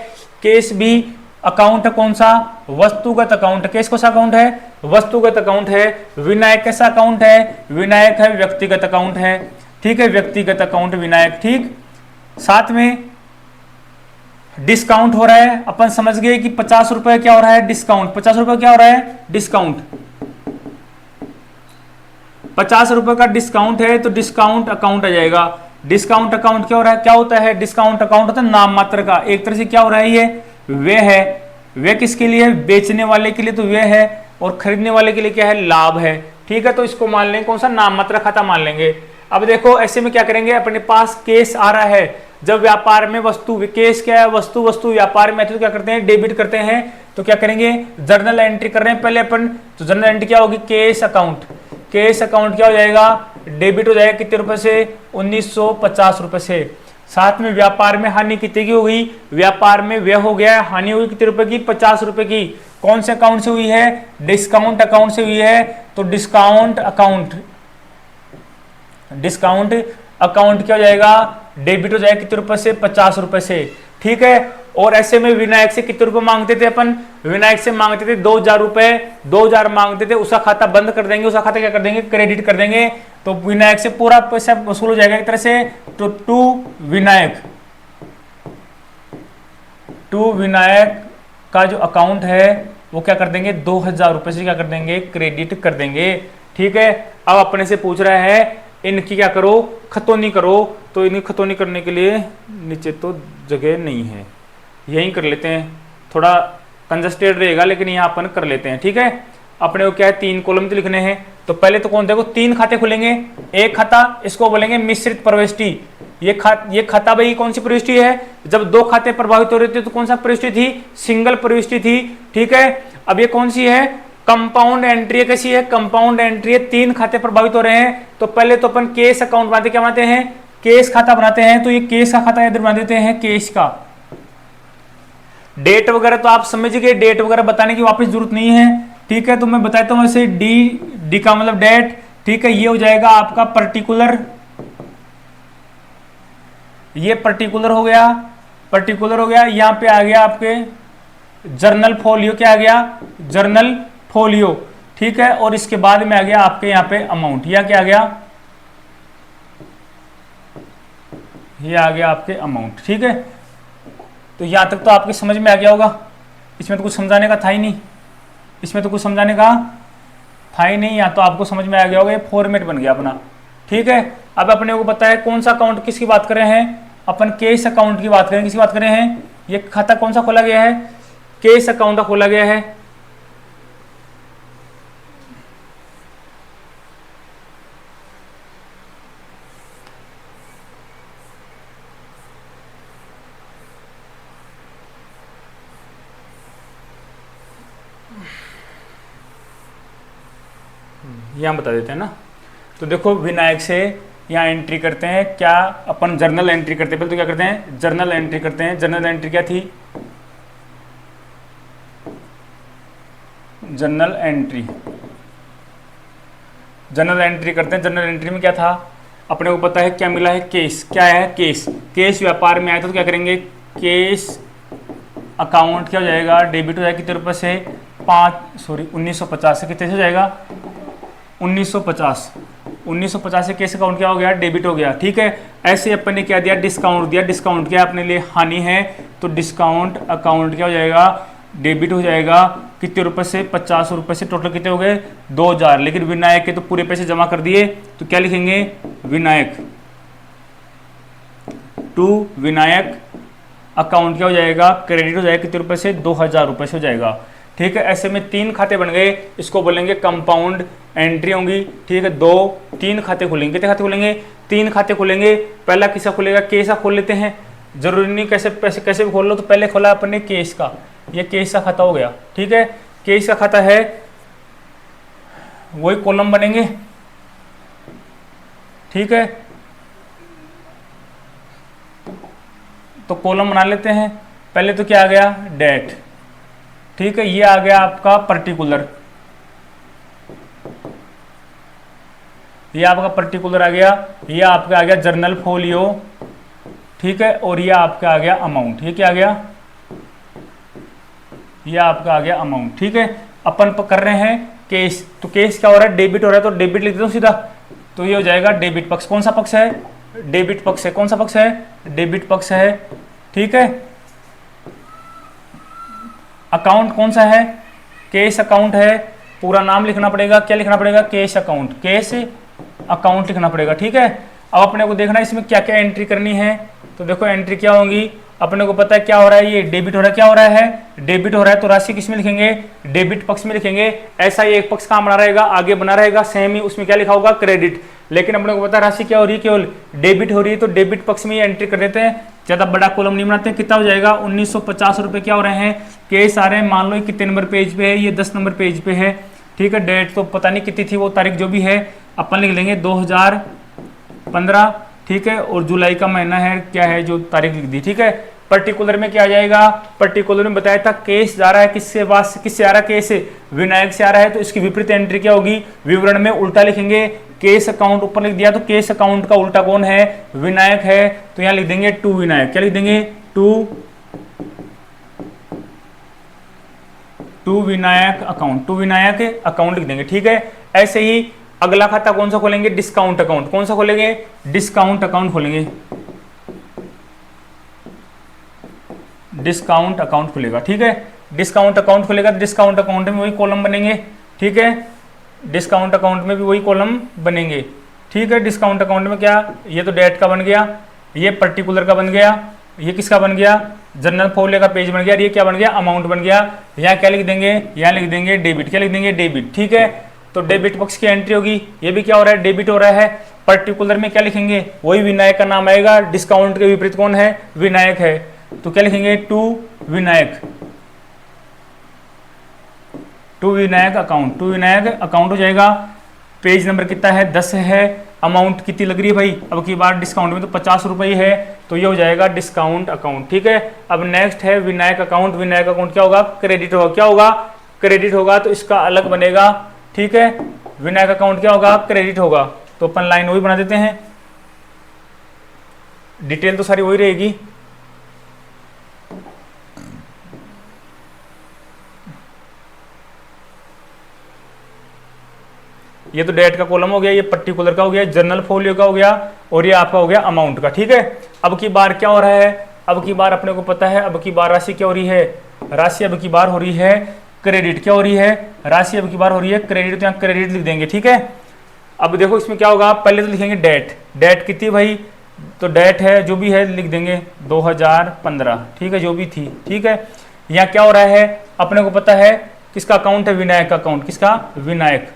केस भी अकाउंट कौन सा, वस्तुगत अकाउंट। केस कौन सा अकाउंट है, वस्तुगत अकाउंट है। विनायक कैसा अकाउंट है, विनायक है व्यक्तिगत अकाउंट है। ठीक है, व्यक्तिगत अकाउंट विनायक। ठीक, साथ में डिस्काउंट हो रहा है। अपन समझ गए कि 50 रुपए क्या हो रहा है, डिस्काउंट। 50 रुपए क्या हो रहा है, डिस्काउंट। 50 रुपए का डिस्काउंट है तो डिस्काउंट अकाउंट आ जाएगा। डिस्काउंट अकाउंट क्या हो रहा है, क्या होता है, डिस्काउंट अकाउंट होता है नाम मात्र का। एक तरह से क्या हो रहा है, ये व्यय है। व्यय किसके लिए, बेचने वाले के लिए तो व्यय है, और खरीदने वाले के लिए क्या है, लाभ है। ठीक है, तो इसको मान लेंगे कौन सा, नाम मात्र खाता मान लेंगे। अब देखो ऐसे में क्या करेंगे, अपने पास केस आ रहा है। जब व्यापार में वस्तु, केस क्या है, वस्तु व्यापार में, तो क्या करते हैं, डेबिट करते हैं। तो क्या करेंगे, जर्नल एंट्री कर रहे हैं पहले अपन। तो जर्नल एंट्री क्या होगी, केस अकाउंट। केस अकाउंट क्या हो जाएगा, डेबिट हो जाएगा कितने रुपए से, 1950 रुपए से। साथ में व्यापार में हानि कितने की हो गई, व्यापार में व्यय हो गया, हानि हुई कितने रुपए की, 50 रुपए की। कौन से अकाउंट से हुई है, डिस्काउंट अकाउंट से हुई है। तो डिस्काउंट अकाउंट क्या हो जाएगा, डेबिट हो जाएगा कितने रुपए से, 50 रुपए से। ठीक है, और ऐसे में विनायक से कितने रुपए मांगते थे अपन, विनायक से मांगते थे 2000 रुपए, 2000 मांगते थे। उसका खाता बंद कर देंगे, उसका खाता क्या कर देंगे, क्रेडिट कर देंगे। तो विनायक से पूरा पैसा वसूल हो जाएगा एक तरह से। तो टू विनायक का जो अकाउंट है वो क्या कर देंगे, 2000 रुपए से क्या कर देंगे, क्रेडिट कर देंगे। ठीक है, अब अपने से पूछ रहा है इनकी क्या करो, खतौनी करो। तो इनकी खतौनी करने के लिए नीचे तो जगह नहीं है, यहीं कर लेते हैं। थोड़ा कंजस्टेड रहेगा लेकिन यहाँ अपन कर लेते हैं। ठीक है, अपने को क्या है, 3 कॉलम तो लिखने हैं। तो पहले तो कौन, देखो 3 खाते खुलेंगे। एक खाता इसको बोलेंगे मिश्रित प्रविष्टि। ये खाता भाई कौन सी प्रविष्टि है, जब 2 खाते प्रभावित हो रहे थे तो कौन सा प्रविष्टि थी, सिंगल प्रविष्टि थी। ठीक है, अब ये कौन सी है, कंपाउंड एंट्री। कैसी है, कंपाउंड एंट्री है। 3 खाते प्रभावित हो रहे हैं। तो पहले तो अपन केस अकाउंट बनाते, क्या बनाते हैं, केस खाता बनाते हैं। तो ये केस का खाता इधर बना देते हैं, केस का। डेट वगैरह तो आप समझ गए, डेट वगैरह बताने की वापस जरूरत नहीं है। ठीक है, तो मैं बताता हूं ऐसे, डी का मतलब डेट। ठीक है, ये हो जाएगा आपका पर्टिकुलर, ये पर्टिकुलर हो गया, पर्टिकुलर हो गया। यहां पे आ गया आपके जर्नल फोलियो, क्या आ गया, जर्नल फोलियो। ठीक है। और इसके बाद में आ गया आपके यहाँ पे अमाउंट, या क्या आ गया, ये आ गया आपके अमाउंट। ठीक है, तो यहाँ तक तो आपके समझ में आ गया होगा। इसमें तो कुछ समझाने का था ही नहीं, इसमें तो कुछ समझाने का था ही नहीं, या तो आपको समझ में आ गया होगा, ये फॉर्मेट बन गया अपना। ठीक है, अब अपने को पता है कौन सा अकाउंट किसकी बात कर रहे हैं, अपन केस अकाउंट की बात करें। किसकी बात कर रहे हैं, ये खाता कौन सा खोला गया है, केस अकाउंट का खोला गया है। यहाँ बता देते हैं ना। तो देखो विनायक से यहाँ एंट्री करते हैं, क्या अपन जर्नल एंट्री करते हैं। पहले तो क्या करते हैं, जर्नल एंट्री करते हैं। जर्नल एंट्री क्या थी, जर्नल एंट्री, जर्नल एंट्री करते हैं। जर्नल एंट्री में क्या था, अपने को पता है क्या मिला है, केस। क्या है, केस। केस व्यापार में आया था तो क्या करेंगे, केस अकाउंट क्या हो जाएगा, डेबिट हो जाएगा कितने रुपए से, 1950 से कितने से हो जाएगा, 1950 से केस अकाउंट क्या हो गया, डेबिट हो गया। ठीक है, ऐसे अपन ने क्या दिया, डिस्काउंट दिया। डिस्काउंट क्या अपने लिए हानि है, तो डिस्काउंट अकाउंट क्या हो जाएगा, डेबिट हो जाएगा कितने रुपए से, 50 रुपए से। टोटल कितने हो गए, 2000। लेकिन विनायक के तो पूरे पैसे जमा कर दिए, तो क्या लिखेंगे, विनायक टू विनायक अकाउंट क्या हो जाएगा, क्रेडिट हो जाएगा कितने रुपए से, 2000 रुपए से हो जाएगा। ठीक है, ऐसे में 3 खाते बन गए, इसको बोलेंगे कंपाउंड एंट्री होंगी। ठीक है, 3 खाते खुलेंगे। कितने खाते खुलेंगे, 3 खाते खुलेंगे। पहला किसका खुलेगा, केस का खोल लेते हैं। जरूरी नहीं कैसे पैसे कैसे भी खोल लो, तो पहले खोला अपन ने केस का, ये केस का खाता हो गया। ठीक है, केस का खाता है, वही कॉलम बनेंगे। ठीक है, तो कॉलम बना लेते हैं। पहले तो क्या आ गया, डेट। ठीक है, ये आ गया आपका पर्टिकुलर, ये आपका पर्टिकुलर आ गया। ये आपका आ गया जर्नल फोलियो। ठीक है, और ये आपका आ गया अमाउंट। ये क्या आ गया, ये आपका आ गया अमाउंट। ठीक है, अपन कर रहे हैं केस, तो केस क्या हो रहा है, डेबिट हो रहा है, तो डेबिट लिख देता हूं सीधा। तो ये हो जाएगा डेबिट पक्ष। कौन सा पक्ष है, डेबिट पक्ष है। कौन सा पक्ष है, डेबिट पक्ष है। ठीक है, अकाउंट कौन सा है, केस अकाउंट है। पूरा नाम लिखना पड़ेगा, क्या लिखना पड़ेगा, केस अकाउंट, केस अकाउंट लिखना पड़ेगा। ठीक है, अब अपने को देखना है इसमें क्या क्या एंट्री करनी है। तो देखो एंट्री क्या होंगी, अपने को पता है क्या हो रहा है, ये डेबिट हो रहा है। क्या हो रहा है, डेबिट हो रहा है, तो राशि किस में लिखेंगे, डेबिट पक्ष में लिखेंगे। ऐसा ही एक पक्ष कहाँ बना रहेगा, आगे बना रहेगा सेम ही, उसमें क्या लिखा होगा, क्रेडिट। लेकिन अपने को पता है राशि क्या हो रही है, केवल डेबिट हो रही है, तो डेबिट पक्ष में ये एंट्री कर देते हैं। ज्यादा बड़ा कॉलम नहीं बनाते हैं। कितना हो जाएगा, 1950 रुपए क्या हो रहे हैं, केस आ रहे हैं। मान लो कितने नंबर पेज पे है, ये 10 नंबर पेज पे है। ठीक है, डेट तो पता नहीं कितनी थी, वो तारीख जो भी है अपन लिख लेंगे 2015। ठीक है, और जुलाई का महीना है, क्या है जो तारीख लिख दी। ठीक है, पर्टिकुलर में क्या आ जाएगा, पर्टिकुलर में बताया था केस जा रहा है किससे, किससे आ रहा है, केस विनायक से आ रहा है, तो इसकी विपरीत एंट्री क्या होगी, विवरण में उल्टा लिखेंगे। केस अकाउंट ऊपर लिख दिया, तो केस अकाउंट का उल्टा कौन है, विनायक है, तो यहां लिख देंगे टू विनायक। क्या लिख देंगे, to Vinayak account, to Vinayak account लिख देंगे। ठीक है, ऐसे ही अगला खाता कौन सा खोलेंगे, डिस्काउंट अकाउंट। कौन सा खोलेंगे, डिस्काउंट अकाउंट खोलेंगे, डिस्काउंट अकाउंट खुलेगा। ठीक है, डिस्काउंट अकाउंट खुलेगा, डिस्काउंट अकाउंट में वही कॉलम बनेंगे। ठीक है, डिस्काउंट अकाउंट में भी वही कॉलम बनेंगे। ठीक है, डिस्काउंट अकाउंट में क्या, ये तो डेट का बन गया, ये पर्टिकुलर का बन गया, ये किसका बन गया, जनरल फोलियो का पेज बन गया, ये क्या बन गया, अमाउंट बन गया। यहाँ क्या लिख देंगे, यहाँ लिख देंगे डेबिट। क्या लिख देंगे, डेबिट। ठीक है, तो डेबिट पक्ष की एंट्री होगी, ये भी क्या हो रहा है, डेबिट हो रहा है। पर्टिकुलर में क्या लिखेंगे, वही विनायक का नाम आएगा। डिस्काउंट के विपरीत कौन है, विनायक है, तो क्या लिखेंगे, to Vinayak, to Vinayak account, to Vinayak account हो जाएगा। पेज नंबर कितना है, 10 है। अमाउंट कितनी लग रही है भाई, अब की बार डिस्काउंट में तो 50 रुपये है, तो ये हो जाएगा डिस्काउंट अकाउंट। ठीक है, अब नेक्स्ट है विनायक अकाउंट। विनायक अकाउंट क्या होगा, क्रेडिट होगा। क्या होगा, क्रेडिट होगा, तो इसका अलग बनेगा। ठीक है, विनायक अकाउंट क्या होगा, क्रेडिट होगा, तो अपन लाइन वही बना देते हैं, डिटेल तो सारी वही रहेगी। ये तो डेट का कॉलम हो गया, ये पर्टिकुलर का हो गया, जर्नल फोलियो का हो गया, और ये आपका हो गया अमाउंट का। ठीक है, अब की बार क्या हो रहा है, अब की बार अपने को पता है, अब की बार राशि क्या हो रही है, राशि अब की बार हो रही है क्रेडिट। क्या हो रही है, राशि अब की बार हो रही है क्रेडिट, तो यहाँ क्रेडिट लिख देंगे। ठीक है, अब देखो इसमें क्या होगा, पहले तो लिखेंगे डेट, डेट कितनी भाई, तो डेट है जो भी है लिख देंगे 2015। ठीक है, जो भी थी। ठीक है, यहाँ क्या हो रहा है, अपने को पता है किसका अकाउंट है, विनायक का अकाउंट, किसका, विनायक,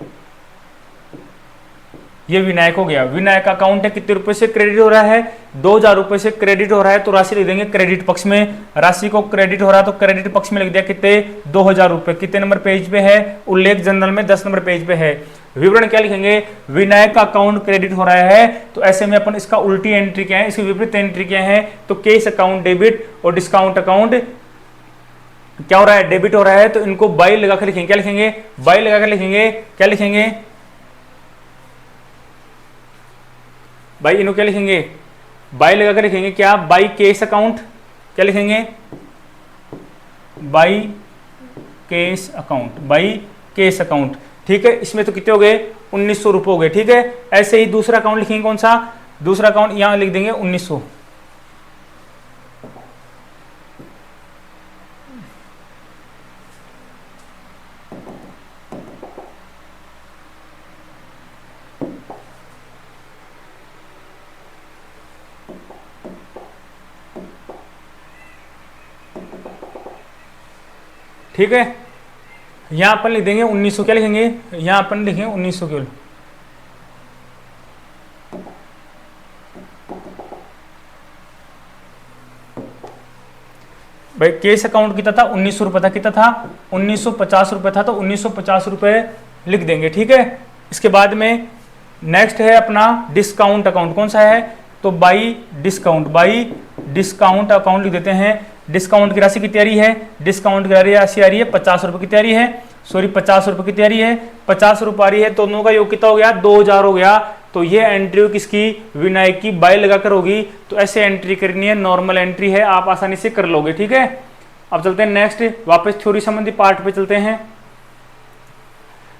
ये विनायक हो गया, विनायक का अकाउंट है, कितने रुपए से क्रेडिट हो रहा है, 2000 रुपए से क्रेडिट हो रहा है, तो राशि लिख देंगे क्रेडिट पक्ष में, राशि को क्रेडिट हो रहा है तो क्रेडिट पक्ष में लिख दिया कितने, 2000 रुपए। कितने नंबर पेज पे है, उल्लेख जनरल में 10 नंबर पेज पे है। विवरण क्या लिखेंगे, विनायक का अकाउंट क्रेडिट हो रहा है, तो ऐसे में अपन इसका उल्टी एंट्री क्या है, इसकी विपरीत एंट्री क्या है, तो कैश अकाउंट डेबिट और डिस्काउंट अकाउंट क्या हो रहा है, डेबिट हो रहा है, तो इनको बाई लगा कर लिखेंगे। क्या लिखेंगे, बाई लगा कर लिखेंगे, क्या लिखेंगे भाई, इनको क्या लिखेंगे, बाई लगा कर लिखेंगे, क्या, बाई केस अकाउंट, क्या लिखेंगे, by case account, by case account. ठीक है, इसमें तो कितने हो गए, 1900 रुपये हो गए। ठीक है, ऐसे ही दूसरा अकाउंट लिखेंगे, कौन सा, दूसरा अकाउंट यहां लिख देंगे 1900। ठीक है, यहां अपन लिख देंगे 1900, क्या लिखेंगे, यहां अपन लिखेंगे 1900 केवल। भाई केस अकाउंट कितना था, 1900 रुपए था, कितना था, 1950 रुपए था, तो 1950 रुपए लिख देंगे। ठीक है, इसके बाद में नेक्स्ट है अपना डिस्काउंट अकाउंट, कौन सा है, तो by discount, by discount account लिख देते हैं। डिस्काउंट की राशि कितनी आ रही है, डिस्काउंट की राशि आ रही है 50 रुपए की तैयारी है, सॉरी 50 रुपए की तैयारी है, 50 रुपए आ रही है, तो दोनों का योग कितना हो गया, 2000 हो गया। तो ये एंट्री किसकी, विनायक की, बाई लगाकर होगी। तो ऐसे एंट्री करनी है, नॉर्मल एंट्री है, आप आसानी से कर लोगे। ठीक है, अब चलते हैं नेक्स्ट, वापस थ्योरी संबंधी पार्ट पे चलते हैं।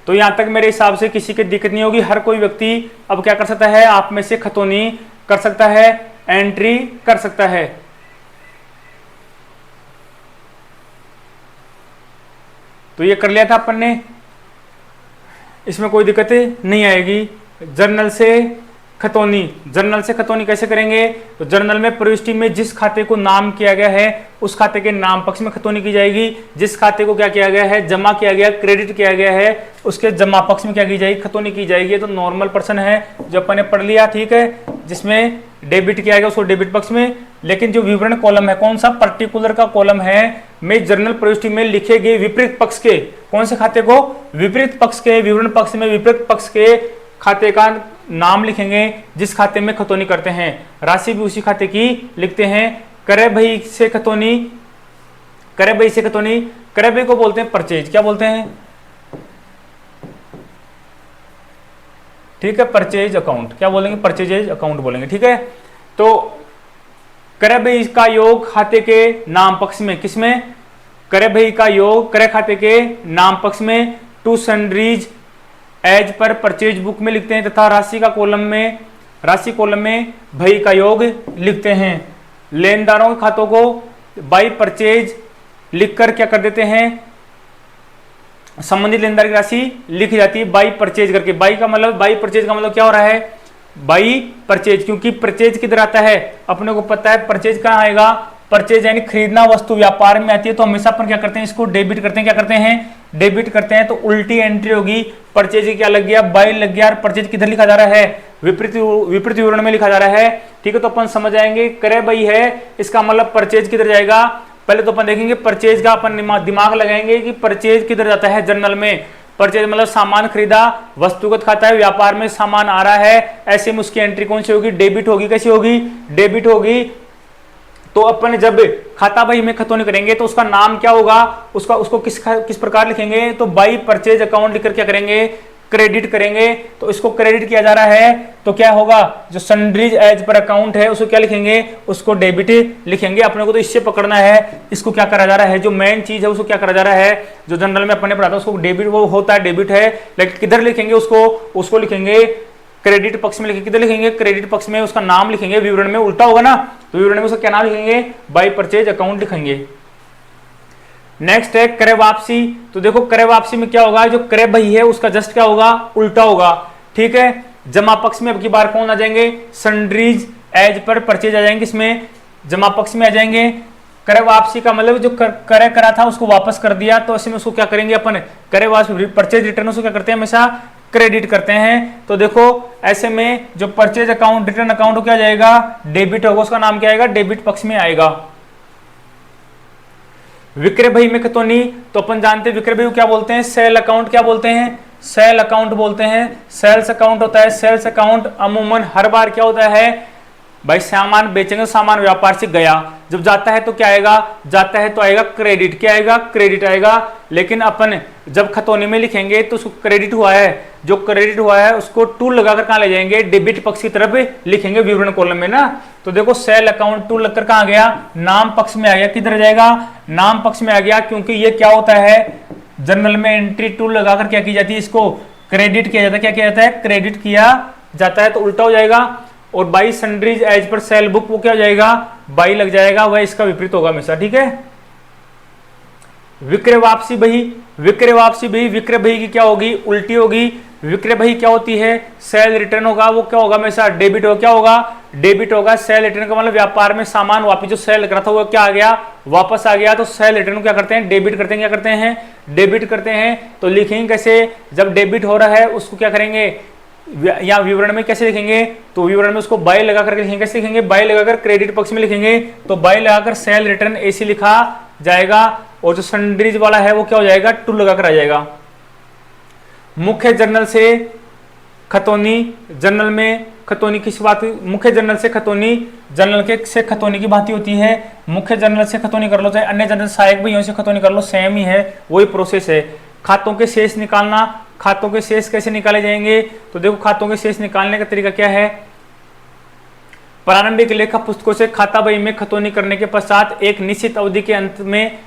तो यहां तक मेरे हिसाब से किसी की दिक्कत नहीं होगी, हर कोई व्यक्ति अब क्या कर सकता है, आप में से खतौनी कर सकता है, एंट्री कर सकता है। तो ये कर लिया था अपन ने, इसमें कोई दिक्कत नहीं आएगी। जर्नल से खतौनी, जर्नल से खतौनी कैसे करेंगे, तो जर्नल में प्रविष्टि में जिस खाते को नाम किया गया है उस खाते के नाम पक्ष में खतौनी की जाएगी, जिस खाते को क्या किया गया है, जमा किया गया, क्रेडिट किया गया है, उसके जमा पक्ष में क्या की जाएगी, खतौनी की जाएगी। तो नॉर्मल पर्सन है जो अपन ने पढ़ लिया। ठीक है, जिसमें डेबिट किया गया उसको डेबिट पक्ष में, लेकिन जो विवरण कॉलम है, कौन सा, पर्टिकुलर का कॉलम है, में जर्नल प्रविष्टि में लिखे गए विपरीत पक्ष के, कौन से खाते को, विपरीत पक्ष के, विवरण पक्ष में विपरीत पक्ष के खाते का नाम लिखेंगे जिस खाते में खतौनी करते हैं, राशि भी उसी खाते की लिखते हैं। करे भाई से खतौनी, करे भाई से खतौनी, करे भाई को बोलते हैं परचेज, क्या बोलते हैं, ठीक है, परचेज अकाउंट, क्या बोलेंगे, परचेज अकाउंट बोलेंगे। ठीक है, तो करे भाई का योग खाते के नाम पक्ष में, किसमें, करे भाई का योग करे खाते के नाम पक्ष में to sundries as per purchase book में लिखते हैं, तथा राशि का कॉलम में, राशि कॉलम में भाई का योग लिखते हैं। लेनदारों के खातों को बाई परचेज लिखकर क्या कर देते हैं, संबंधित लेनदार की राशि लिखी जाती है बाई परचेज करके। बाई का मतलब, बाई परचेज का मतलब क्या हो रहा है, बाई परचेज, क्योंकि परचेज किधर आता है, अपने को पता है परचेज कहाँ आएगा, परचेज यानी खरीदना वस्तु व्यापार में आती है, तो हमेशा अपन क्या करते हैं, इसको डेबिट करते हैं, क्या करते हैं, डेबिट करते हैं। तो उल्टी एंट्री होगी, परचेज क्या लग गया, बाई लग गया, और परचेज किधर लिखा जा रहा है, विपरीत विवरण में लिखा जा रहा है। ठीक है, तो अपन समझ आएंगे, करे बाई है, इसका मतलब परचेज किधर जाएगा, पहले तो अपन देखेंगे परचेज का, अपन दिमाग लगाएंगे कि परचेज किधर जाता है जर्नल में। परचेज मतलब सामान खरीदा, वस्तुगत खाता है, व्यापार में सामान आ रहा है, ऐसे में उसकी एंट्री कौन सी होगी, डेबिट होगी। कैसी होगी, डेबिट होगी। तो अपन जब खाता बही में खतौनी करेंगे तो उसका नाम क्या होगा, उसको किस प्रकार लिखेंगे, तो बाई परचेज अकाउंट लिखकर क्या करेंगे, क्रेडिट करेंगे। तो इसको क्रेडिट किया जा रहा है तो क्या होगा, जो सन्ड्रीज एज पर अकाउंट है उसको क्या लिखेंगे, उसको डेबिट लिखेंगे। अपने को तो इससे पकड़ना है, इसको क्या करा जा रहा है, जो मेन चीज है उसको क्या करा जा रहा है, जो जनरल में अपने पढ़ा था उसको डेबिट वो होता है, डेबिट है, लेकिन किधर लिखेंगे उसको लिखेंगे क्रेडिट पक्ष में। लिखेंगे किधर लिखेंगे, क्रेडिट पक्ष में उसका नाम लिखेंगे, विवरण में उल्टा होगा ना, तो विवरण में उसका क्या नाम लिखेंगे, बाय परचेज अकाउंट लिखेंगे। नेक्स्ट है क्रय वापसी। तो देखो क्रय वापसी में क्या होगा, जो क्रय बही है उसका जस्ट क्या होगा, उल्टा होगा। ठीक है, जमा पक्ष में अब की बार कौन आ जाएंगे, सन्ड्रीज एज पर परचेज आ जाएंगे, इसमें जमा पक्ष में आ जाएंगे। क्रय वापसी का मतलब जो क्रय करा था उसको वापस कर दिया, तो ऐसे में उसको क्या करेंगे अपन, क्रय वापसी परचेज रिटर्न उसको क्या करते हैं, हमेशा क्रेडिट करते हैं। तो देखो ऐसे में जो परचेज अकाउंट रिटर्न अकाउंट क्या जाएगा, डेबिट होगा, उसका नाम क्या आएगा, डेबिट पक्ष में आएगा। विक्रय बही में खतौनी, तो अपन जानते हैं विक्रय बही को क्या बोलते हैं, सेल अकाउंट क्या बोलते हैं, सेल अकाउंट बोलते हैं। सेल्स अकाउंट होता है, सेल्स अकाउंट अमूमन हर बार क्या होता है भाई, सामान बेचेंगे, सामान व्यापार से गया, जब जाता है तो क्या आएगा, जाता है तो आएगा क्रेडिट, क्या आएगा, क्रेडिट आएगा। लेकिन अपन जब खतौनी में लिखेंगे तो उसको क्रेडिट हुआ है, जो क्रेडिट हुआ है उसको टूल लगाकर कहां ले जाएंगे, डेबिट पक्ष की तरफ लिखेंगे विवरण कॉलम में ना। तो देखो सेल अकाउंट टूल लगकर कहां गया, नाम पक्ष में आ गया, किधर जाएगा, नाम पक्ष में आ गया, क्योंकि ये क्या होता है, जनरल में एंट्री टूल लगाकर क्या की जाती है, इसको क्रेडिट किया जाता है, क्या किया जाता है, क्रेडिट किया जाता है, तो उल्टा हो जाएगा। और by sundries as per sale book वो क्या हो जाएगा, बाई लग जाएगा, वह इसका विपरीत होगा हमेशा। ठीक है, विक्रय वापसी बही, विक्रय वापसी बही, विक्रय बही की क्या होगी, उल्टी होगी। विक्रय बही क्या होती है, सेल रिटर्न होगा, वो क्या होगा हमेशा डेबिट हो, क्या होगा, डेबिट होगा। सेल रिटर्न का मतलब व्यापार में सामान वापस जो सेल करा था वो क्या आ गया, वापस आ गया, तो सेल रिटर्न को क्या करते हैं, डेबिट करते हैं, क्या करते हैं, डेबिट करते हैं। तो लिखेंगे कैसे, जब डेबिट हो रहा है उसको क्या करेंगे, या विवरण में कैसे लिखेंगे, तो विवरण में उसको बाय लगा करके लिखेंगे, कैसे लिखेंगे, बाय लगाकर क्रेडिट पक्ष में लिखेंगे, तो बाय लगाकर सेल रिटर्न ऐसे लिखा जाएगा, और जो सन्ड्रीज वाला है वो क्या हो जाएगा, टू लगाकर आ जाएगा। मुख्य जर्नल से खतौनी, जनरल में खतौनी किस बात, मुख्य जर्नल से खतौनी, जनरल के से खतौनी की बात होती है। मुख्य जर्नल से खतौनी कर लो, चाहे अन्य जनरल सहायक बहियों से खतौनी कर लो, सेम ही है, वही प्रोसेस है। खातों के शेष निकालना, खातों के शेष कैसे निकाले जाएंगे, तो देखो खातों के शेष निकालने का तरीका क्या है, प्रारंभिक लेखा पुस्तकों से खाता बही में खतौनी करने के पश्चात एक निश्चित अवधि के अंत में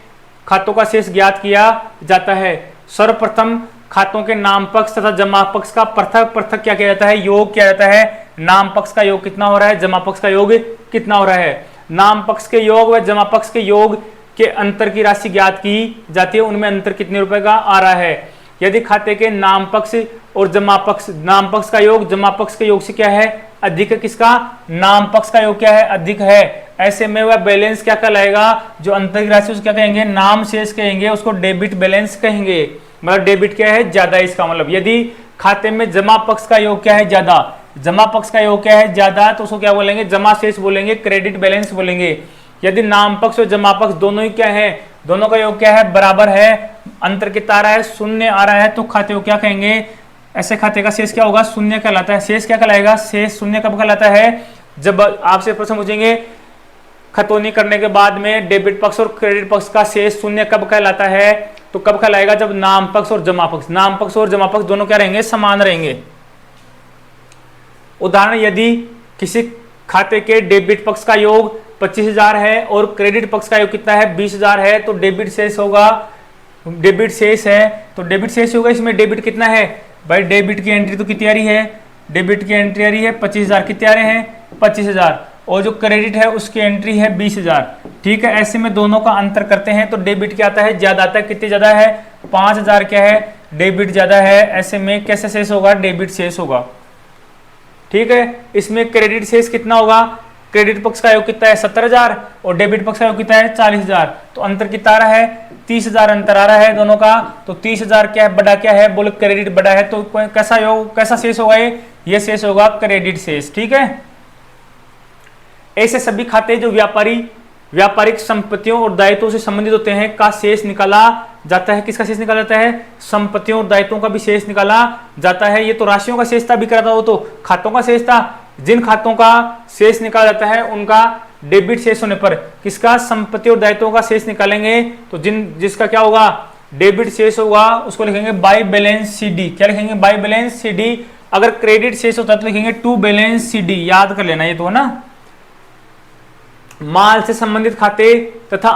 खातों का शेष ज्ञात किया जाता है। सर्वप्रथम खातों के नाम पक्ष तथा जमा पक्ष का पृथक पृथक क्या किया जाता है, योग किया जाता है। नाम पक्ष का योग कितना हो रहा है, जमा पक्ष का योग कितना हो रहा है। नाम पक्ष के योग व जमा पक्ष के योग के अंतर की राशि ज्ञात की जाती है, उनमें अंतर कितने रुपए का आ रहा है। यदि खाते के नाम पक्ष और जमा पक्ष, नाम पक्ष का योग जमा पक्ष के योग से क्या है, अधिक है, किसका, नाम पक्ष का योग क्या है, अधिक है, ऐसे में वह बैलेंस क्या कहलाएगा, जो अंतर की राशि उसको क्या कहेंगे, नाम शेष कहेंगे, उसको डेबिट बैलेंस कहेंगे। मतलब डेबिट क्या है, ज्यादा, इसका मतलब यदि खाते में जमा पक्ष का योग क्या है, ज्यादा, जमा पक्ष का योग क्या है, ज्यादा, तो उसको क्या बोलेंगे, जमा शेष बोलेंगे, क्रेडिट बैलेंस बोलेंगे। यदि नाम पक्ष और जमा पक्ष दोनों ही क्या है, दोनों का योग क्या है, बराबर है, अंतर कितना आ रहा है, शून्य आ रहा है, तो खाते को क्या कहेंगे, ऐसे खाते का शेष क्या होगा, शून्य कहलाता है। शेष क्या कहलाएगा, शेष शून्य कब कहलाता है, जब आपसे प्रश्न पूछेंगे खतौनी करने के बाद में डेबिट पक्ष और क्रेडिट पक्ष का शेष शून्य कब कहलाता है, तो कब कहलाएगा, जब नाम पक्ष और जमा पक्ष, नाम पक्ष और जमा पक्ष दोनों क्या रहेंगे, समान रहेंगे। उदाहरण, यदि किसी खाते के डेबिट पक्ष का योग 25,000 है और क्रेडिट पक्ष का योग कितना है, 20,000 है, तो डेबिट शेष होगा, डेबिट शेष है, तो डेबिट शेष होगा, इसमें डेबिट कितना है भाई, डेबिट की एंट्री तो कितनी आ रही है, डेबिट की एंट्री आ रही है 25,000, कितने आ रहे हैं 25,000, और जो क्रेडिट है उसकी एंट्री है 20,000। ठीक है, ऐसे में दोनों का अंतर करते हैं तो डेबिट क्या आता है, ज्यादा आता है, कितनी ज्यादा है, 5,000 क्या है, डेबिट ज्यादा है, ऐसे में कैसे शेष होगा, डेबिट शेष होगा। ठीक है, इसमें क्रेडिट शेष कितना होगा, क्रेडिट पक्ष का योग कितना है 70,000 और डेबिट पक्ष का योग कितना है 40,000, तो अंतर कितना आ रहा है, 30,000 अंतर आ रहा है दोनों का, तो 30,000 क्या है, बड़ा क्या है, बोले क्रेडिट बड़ा है, तो कैसा योग, कैसा शेष होगा, ये शेष होगा क्रेडिट शेष। ठीक है, ऐसे सभी खाते जो व्यापारिक संपत्तियों और दायित्वों से संबंधित होते हैं का शेष निकाला जाता है। किसका शेष निकाला जाता है, संपत्तियों और दायित्वों का भी शेष निकाला जाता है। ये तो राशियों का शेष था, भी करा था, वो तो खातों का शेष था। जिन खातों का शेष निकाला जाता है उनका डेबिट शेष होने पर किसका, संपत्ति और दायित्वों का शेष निकालेंगे, तो जिसका क्या होगा, डेबिट शेष होगा उसको लिखेंगे बाय बैलेंस CD। क्या लिखेंगे? By balance CD। अगर क्रेडिट शेष होता है तो लिखेंगे टू बैलेंस CD। याद कर लेना ये तो है ना। माल से संबंधित खाते तथा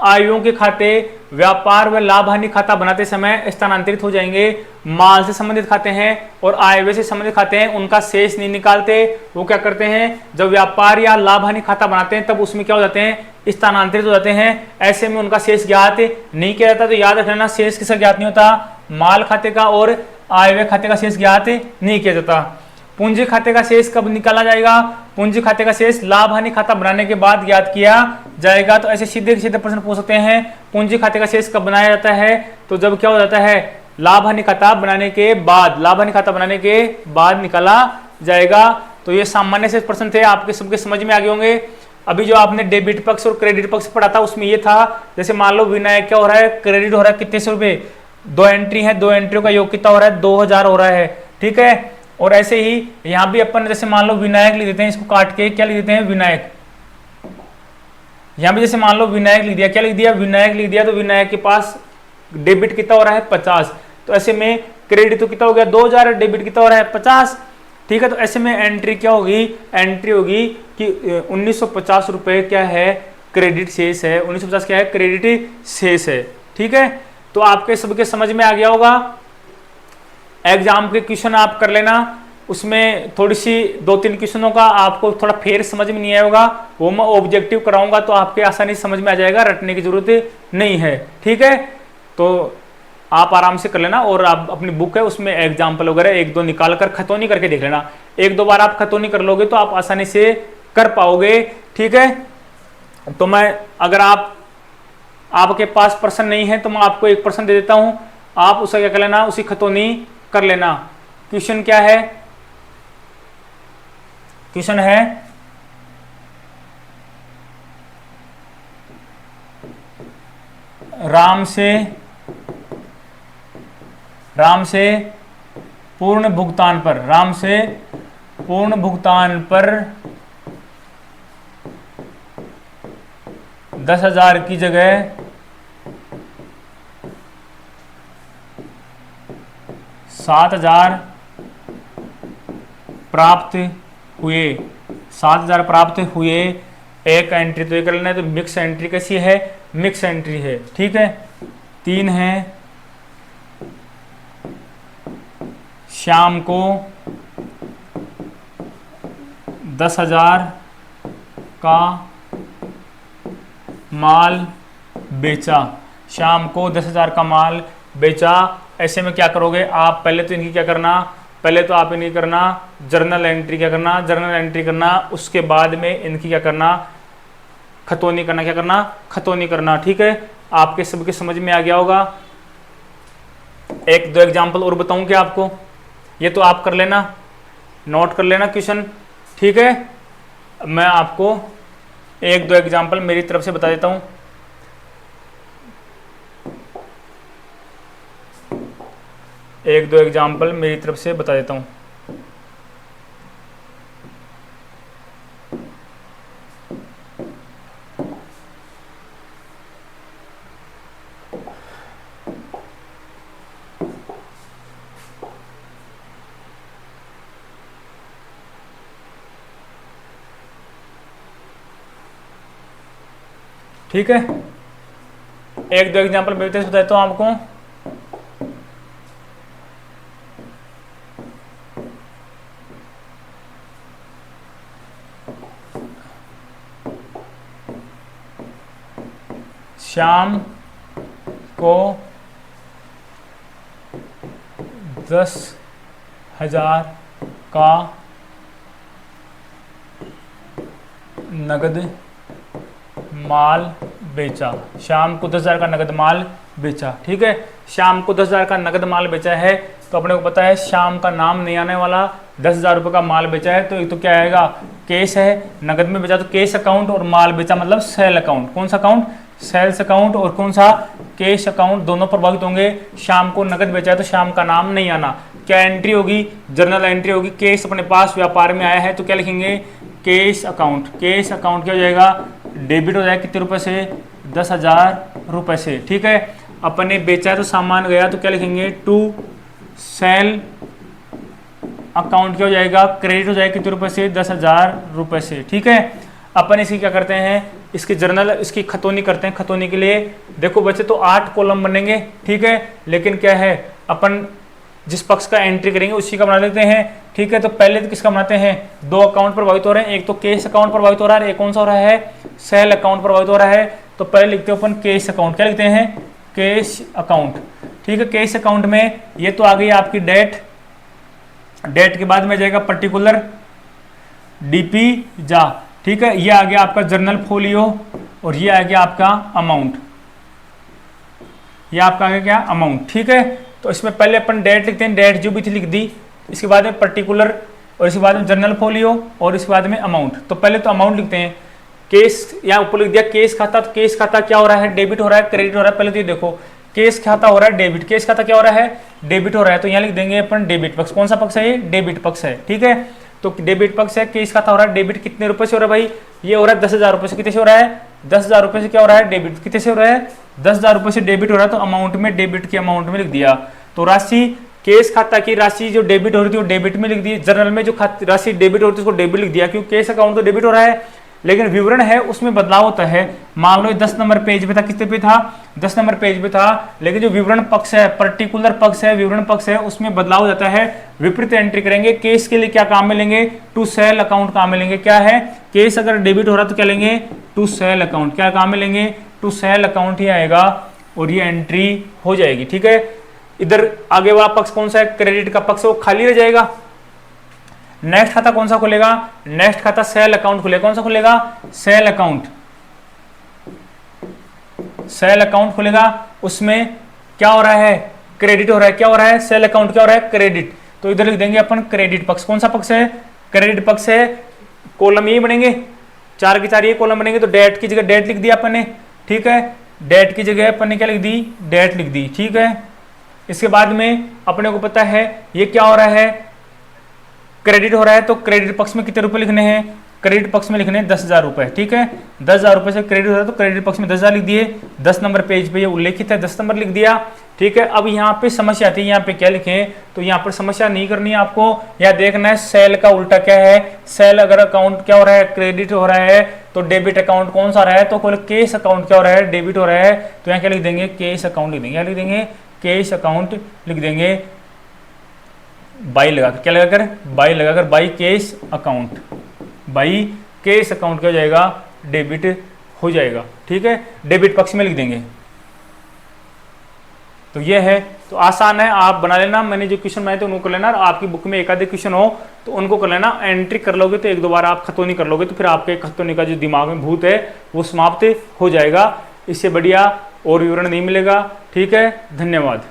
आयों के खाते व्यापार व लाभ हानि खाता बनाते समय स्थानांतरित हो जाएंगे। माल से संबंधित खाते हैं और आय से संबंधित खाते हैं, उनका शेष नहीं निकालते। वो क्या करते हैं, जब व्यापार या लाभ हानि खाता बनाते हैं तब उसमें क्या हो जाते हैं, स्थानांतरित हो जाते हैं। ऐसे में उनका शेष ज्ञात नहीं किया जाता। तो याद रखना, शेष किसका ज्ञात नहीं होता? माल खाते का और आय खाते का शेष ज्ञात नहीं किया जाता। पूंजी खाते का शेष कब निकाला जाएगा? पूंजी खाते का शेष लाभ हानि खाता बनाने के बाद ज्ञात किया जाएगा। तो ऐसे सीधे सीधे प्रश्न पूछ सकते हैं, पूंजी खाते का शेष कब बनाया जाता है? तो जब क्या हो जाता है, लाभ हानि खाता बनाने के बाद, लाभ हानि खाता बनाने के बाद निकाला जाएगा। तो ये सामान्य से प्रश्न थे, आपके सबके समझ में आ गए होंगे। अभी जो आपने डेबिट पक्ष और क्रेडिट पक्ष पढ़ा था उसमें ये था, जैसे मान लो विनायक क्या हो रहा है, क्रेडिट हो रहा है कितने सौ रुपए, 2 एंट्री है, 2 एंट्रियों का योग कितना हो रहा है, 2000 हो रहा है। ठीक है। और ऐसे ही यहां भी अपन जैसे मान लो विनायक लिख देते हैं, इसको काट के क्या लिख देते हैं, विनायक। यहां भी जैसे मान लो विनायक लिख दिया, क्या लिख दिया, विनायक लिख दिया। तो विनायक के पास डेबिट कितना हो रहा है, 50। तो ऐसे में क्रेडिट तो कितना हो गया, 2000, डेबिट कितना हो रहा है, 50। ठीक है। तो ऐसे में एंट्री क्या होगी, एंट्री होगी कि 1950 रुपए क्या है, क्रेडिट शेष है। 1950 क्या है, क्रेडिट शेष है। ठीक है। तो आपके सबके समझ में आ गया होगा। एग्जाम के क्वेश्चन आप कर लेना, उसमें थोड़ी सी 2-3 क्वेश्चनों का आपको थोड़ा फेर समझ में नहीं आया होगा, वो मैं ऑब्जेक्टिव कराऊंगा तो आपके आसानी से समझ में आ जाएगा, रटने की जरूरत नहीं है। ठीक है। तो आप आराम से कर लेना। और आप अपनी बुक है उसमें एग्जाम्पल वगैरह 1-2 निकाल कर खतौनी करके देख लेना। 1-2 बार आप खतौनी कर लोगे तो आप आसानी से कर पाओगे। ठीक है। तो मैं, अगर आपके पास प्रश्न नहीं है तो मैं आपको एक प्रश्न दे देता हूं, आप उसका क्या कर लेना, उसी खतौनी कर लेना। क्वेश्चन क्या है, क्वेश्चन है राम से पूर्ण भुगतान पर, राम से पूर्ण भुगतान पर 10,000 की जगह 7,000 प्राप्त हुए, 7,000 प्राप्त हुए। एक एंट्री तो ये कर लेना है। तो मिक्स एंट्री कैसी है, मिक्स एंट्री है। ठीक है। 3 है, शाम को 10,000 का माल बेचा, शाम को 10,000 का माल बेचा। ऐसे में क्या करोगे आप, पहले तो इनकी क्या करना, पहले तो आप इनकी करना जर्नल एंट्री, क्या करना, जर्नल एंट्री करना। उसके बाद में इनकी क्या करना, खतौनी करना, क्या करना, खतौनी करना। ठीक है। आपके सबके समझ में आ गया होगा। 1-2 एग्जाम्पल और बताऊं क्या आपको, ये तो आप कर लेना, नोट कर लेना क्वेश्चन। ठीक है। मैं आपको 1-2 एग्जाम्पल मेरी तरफ से बता देता हूं। एक दो एग्जाम्पल मेरी तरफ से बता देता हूं। ठीक है। 1-2 एग्जाम्पल मेरी तरफ से बता देता हूं आपको। शाम को 10,000 का नगद माल बेचा, शाम को 10,000 का नगद माल बेचा। ठीक है। शाम को 10,000 का नगद माल बेचा है तो अपने को पता है शाम का नाम नहीं आने वाला, 10,000 रुपये का माल बेचा है। तो एक तो क्या आएगा, कैश है, नगद में बेचा तो कैश अकाउंट, और माल बेचा मतलब सेल अकाउंट। कौन सा अकाउंट, सेल्स अकाउंट, और कौन सा, कैश अकाउंट। दोनों प्रभावित होंगे। शाम को नगद बेचा है तो शाम का नाम नहीं आना। क्या एंट्री होगी, जर्नल एंट्री होगी। कैश अपने पास व्यापार में आया है तो क्या लिखेंगे, कैश अकाउंट। कैश अकाउंट क्या हो जाएगा, डेबिट हो जाएगा कितने रुपए से, 10,000 रुपए से। ठीक है। अपन ने बेचा तो सामान गया, तो क्या लिखेंगे, टू सेल अकाउंट क्या हो जाएगा, क्रेडिट हो जाएगा कितने रुपए से, 10,000 रुपए से। ठीक है, अपन इसकी क्या करते हैं, इसकी जर्नल, इसकी खतौनी करते हैं। खतौनी के लिए देखो बच्चे तो 8 कॉलम बनेंगे। ठीक है, लेकिन क्या है, अपन जिस पक्ष का एंट्री करेंगे उसी का बना लेते हैं। ठीक है, तो पहले तो किसका बनाते हैं, 2 अकाउंट प्रभावित हो रहे हैं, एक तो केस अकाउंट प्रभावित हो रहा है, एक कौन सा हो रहा है, सेल अकाउंट प्रभावित हो रहा है। तो पहले लिखते हैं अपन केस अकाउंट, क्या लिखते हैं, केस अकाउंट। ठीक है, केस अकाउंट में ये तो आ गई आपकी डेट, डेट के बाद में जाएगा पर्टिकुलर डीपी जा। ठीक है, ये आ गया आपका जर्नल फोलियो, और ये आ गया आपका अमाउंट, ये आपका आ गया क्या, अमाउंट। ठीक है, तो इसमें पहले अपन डेट लिखते हैं, डेट जो भी थी लिख दी, इसके बाद में पर्टिकुलर, और इसके बाद में जर्नल फोलियो, और इसके बाद में अमाउंट। तो पहले तो अमाउंट लिखते हैं, केस यहाँ ऊपर लिख दिया केस खाता। तो केस खाता क्या हो रहा है, डेबिट हो रहा है, क्रेडिट हो रहा है। पहले तो ये देखो, केस खाता हो रहा है डेबिट, केस खाता क्या हो रहा है, डेबिट हो रहा है, तो यहाँ लिख देंगे अपन डेबिट पक्ष। कौन सा पक्ष है, ये डेबिट पक्ष है। ठीक है, तो डेबिट पक्ष है, केस खाता हो रहा है डेबिट, कितने रुपए से हो रहा है भाई, ये हो रहा है 10,000 रुपए से। कितने से हो रहा है, 10,000 रुपए से क्या हो रहा है, डेबिट। कितने से हो रहा है, 10,000 रुपए से डेबिट हो रहा है, तो अमाउंट में डेबिट के अमाउंट में लिख दिया। तो राशि, केस खाता की राशि जो डेबिट हो रही थी वो डेबिट में लिख दी, जर्नल में जो राशि डेबिट हो रही थी उसको डेबिट लिख दिया, क्योंकि केस अकाउंट तो डेबिट हो रहा है, लेकिन विवरण है उसमें बदलाव होता है। मान लो 10 नंबर पेज पे था, कितने पे था, 10 नंबर पेज पे था, लेकिन जो विवरण पक्ष है, पर्टिकुलर पक्ष है, विवरण पक्ष है, उसमें बदलाव हो जाता है। विपरीत एंट्री करेंगे, केस के लिए क्या काम में लेंगे, टू सेल अकाउंट काम में लेंगे। क्या है, केस अगर डेबिट हो रहा तो क्या लेंगे, टू सेल अकाउंट। क्या काम में लेंगे, टू सेल अकाउंट ही आएगा, और ये एंट्री हो जाएगी। ठीक है, इधर आगे वाला पक्ष कौन सा है, क्रेडिट का पक्ष, वो खाली रह जाएगा। नेक्स्ट खाता कौन सा खुलेगा, नेक्स्ट खाता सेल अकाउंट खुलेगा। कौन सा खुलेगा, सेल अकाउंट, सेल अकाउंट खुलेगा। उसमें क्या हो रहा है, क्रेडिट हो रहा है, क्या हो रहा है, सेल अकाउंट क्या हो रहा है, क्रेडिट। तो इधर लिख देंगे अपन क्रेडिट पक्ष। कौन सा पक्ष है, क्रेडिट पक्ष है। कॉलम ये बनेंगे, 4 के 4 ये कॉलम बनेंगे, तो डेट की जगह डेट लिख दिया अपन ने। ठीक है, डेट की जगह अपन ने क्या लिख दी, डेट लिख दी। ठीक है, इसके बाद में अपने को पता है ये क्या हो रहा है, क्रेडिट हो रहा है, तो क्रेडिट पक्ष में कितने रुपए लिखने हैं, क्रेडिट पक्ष में लिखने हैं 10,000 रुपए। ठीक है, 10,000 रुपए से क्रेडिट हो रहा है, तो क्रेडिट पक्ष में 10,000 लिख दिए। 10 नंबर पेज पे ये उल्लेखित है, 10 नंबर लिख दिया। ठीक है, अब यहाँ पे समस्या आती है, यहाँ पे क्या लिखें, तो यहाँ पर समस्या नहीं करनी है आपको, यहाँ देखना है सेल का उल्टा क्या है। सेल अगर अकाउंट क्या हो रहा है, क्रेडिट हो रहा है, तो डेबिट अकाउंट कौन सा रहा है, तो केस अकाउंट क्या हो रहा है, डेबिट हो रहा है, तो यहाँ क्या लिख देंगे, केस अकाउंट लिख देंगे। क्या लिख देंगे, केस अकाउंट लिख देंगे, बाई लगाकर, क्या लगाकर, बाई लगाकर, by case account, by case account क्या हो जाएगा, डेबिट हो जाएगा। ठीक है, डेबिट पक्ष में लिख देंगे। तो ये है, तो आसान है, आप बना लेना। मैंने जो क्वेश्चन बनाए थे उनको कर लेना, और आपकी बुक में एक आधे क्वेश्चन हो तो उनको कर लेना। एंट्री कर लोगे तो एक दो बार आप खतौनी कर लोगे, तो फिर आपके खतौनी का जो दिमाग में भूत है वो समाप्त हो जाएगा। इससे बढ़िया और विवरण नहीं मिलेगा। ठीक है, धन्यवाद।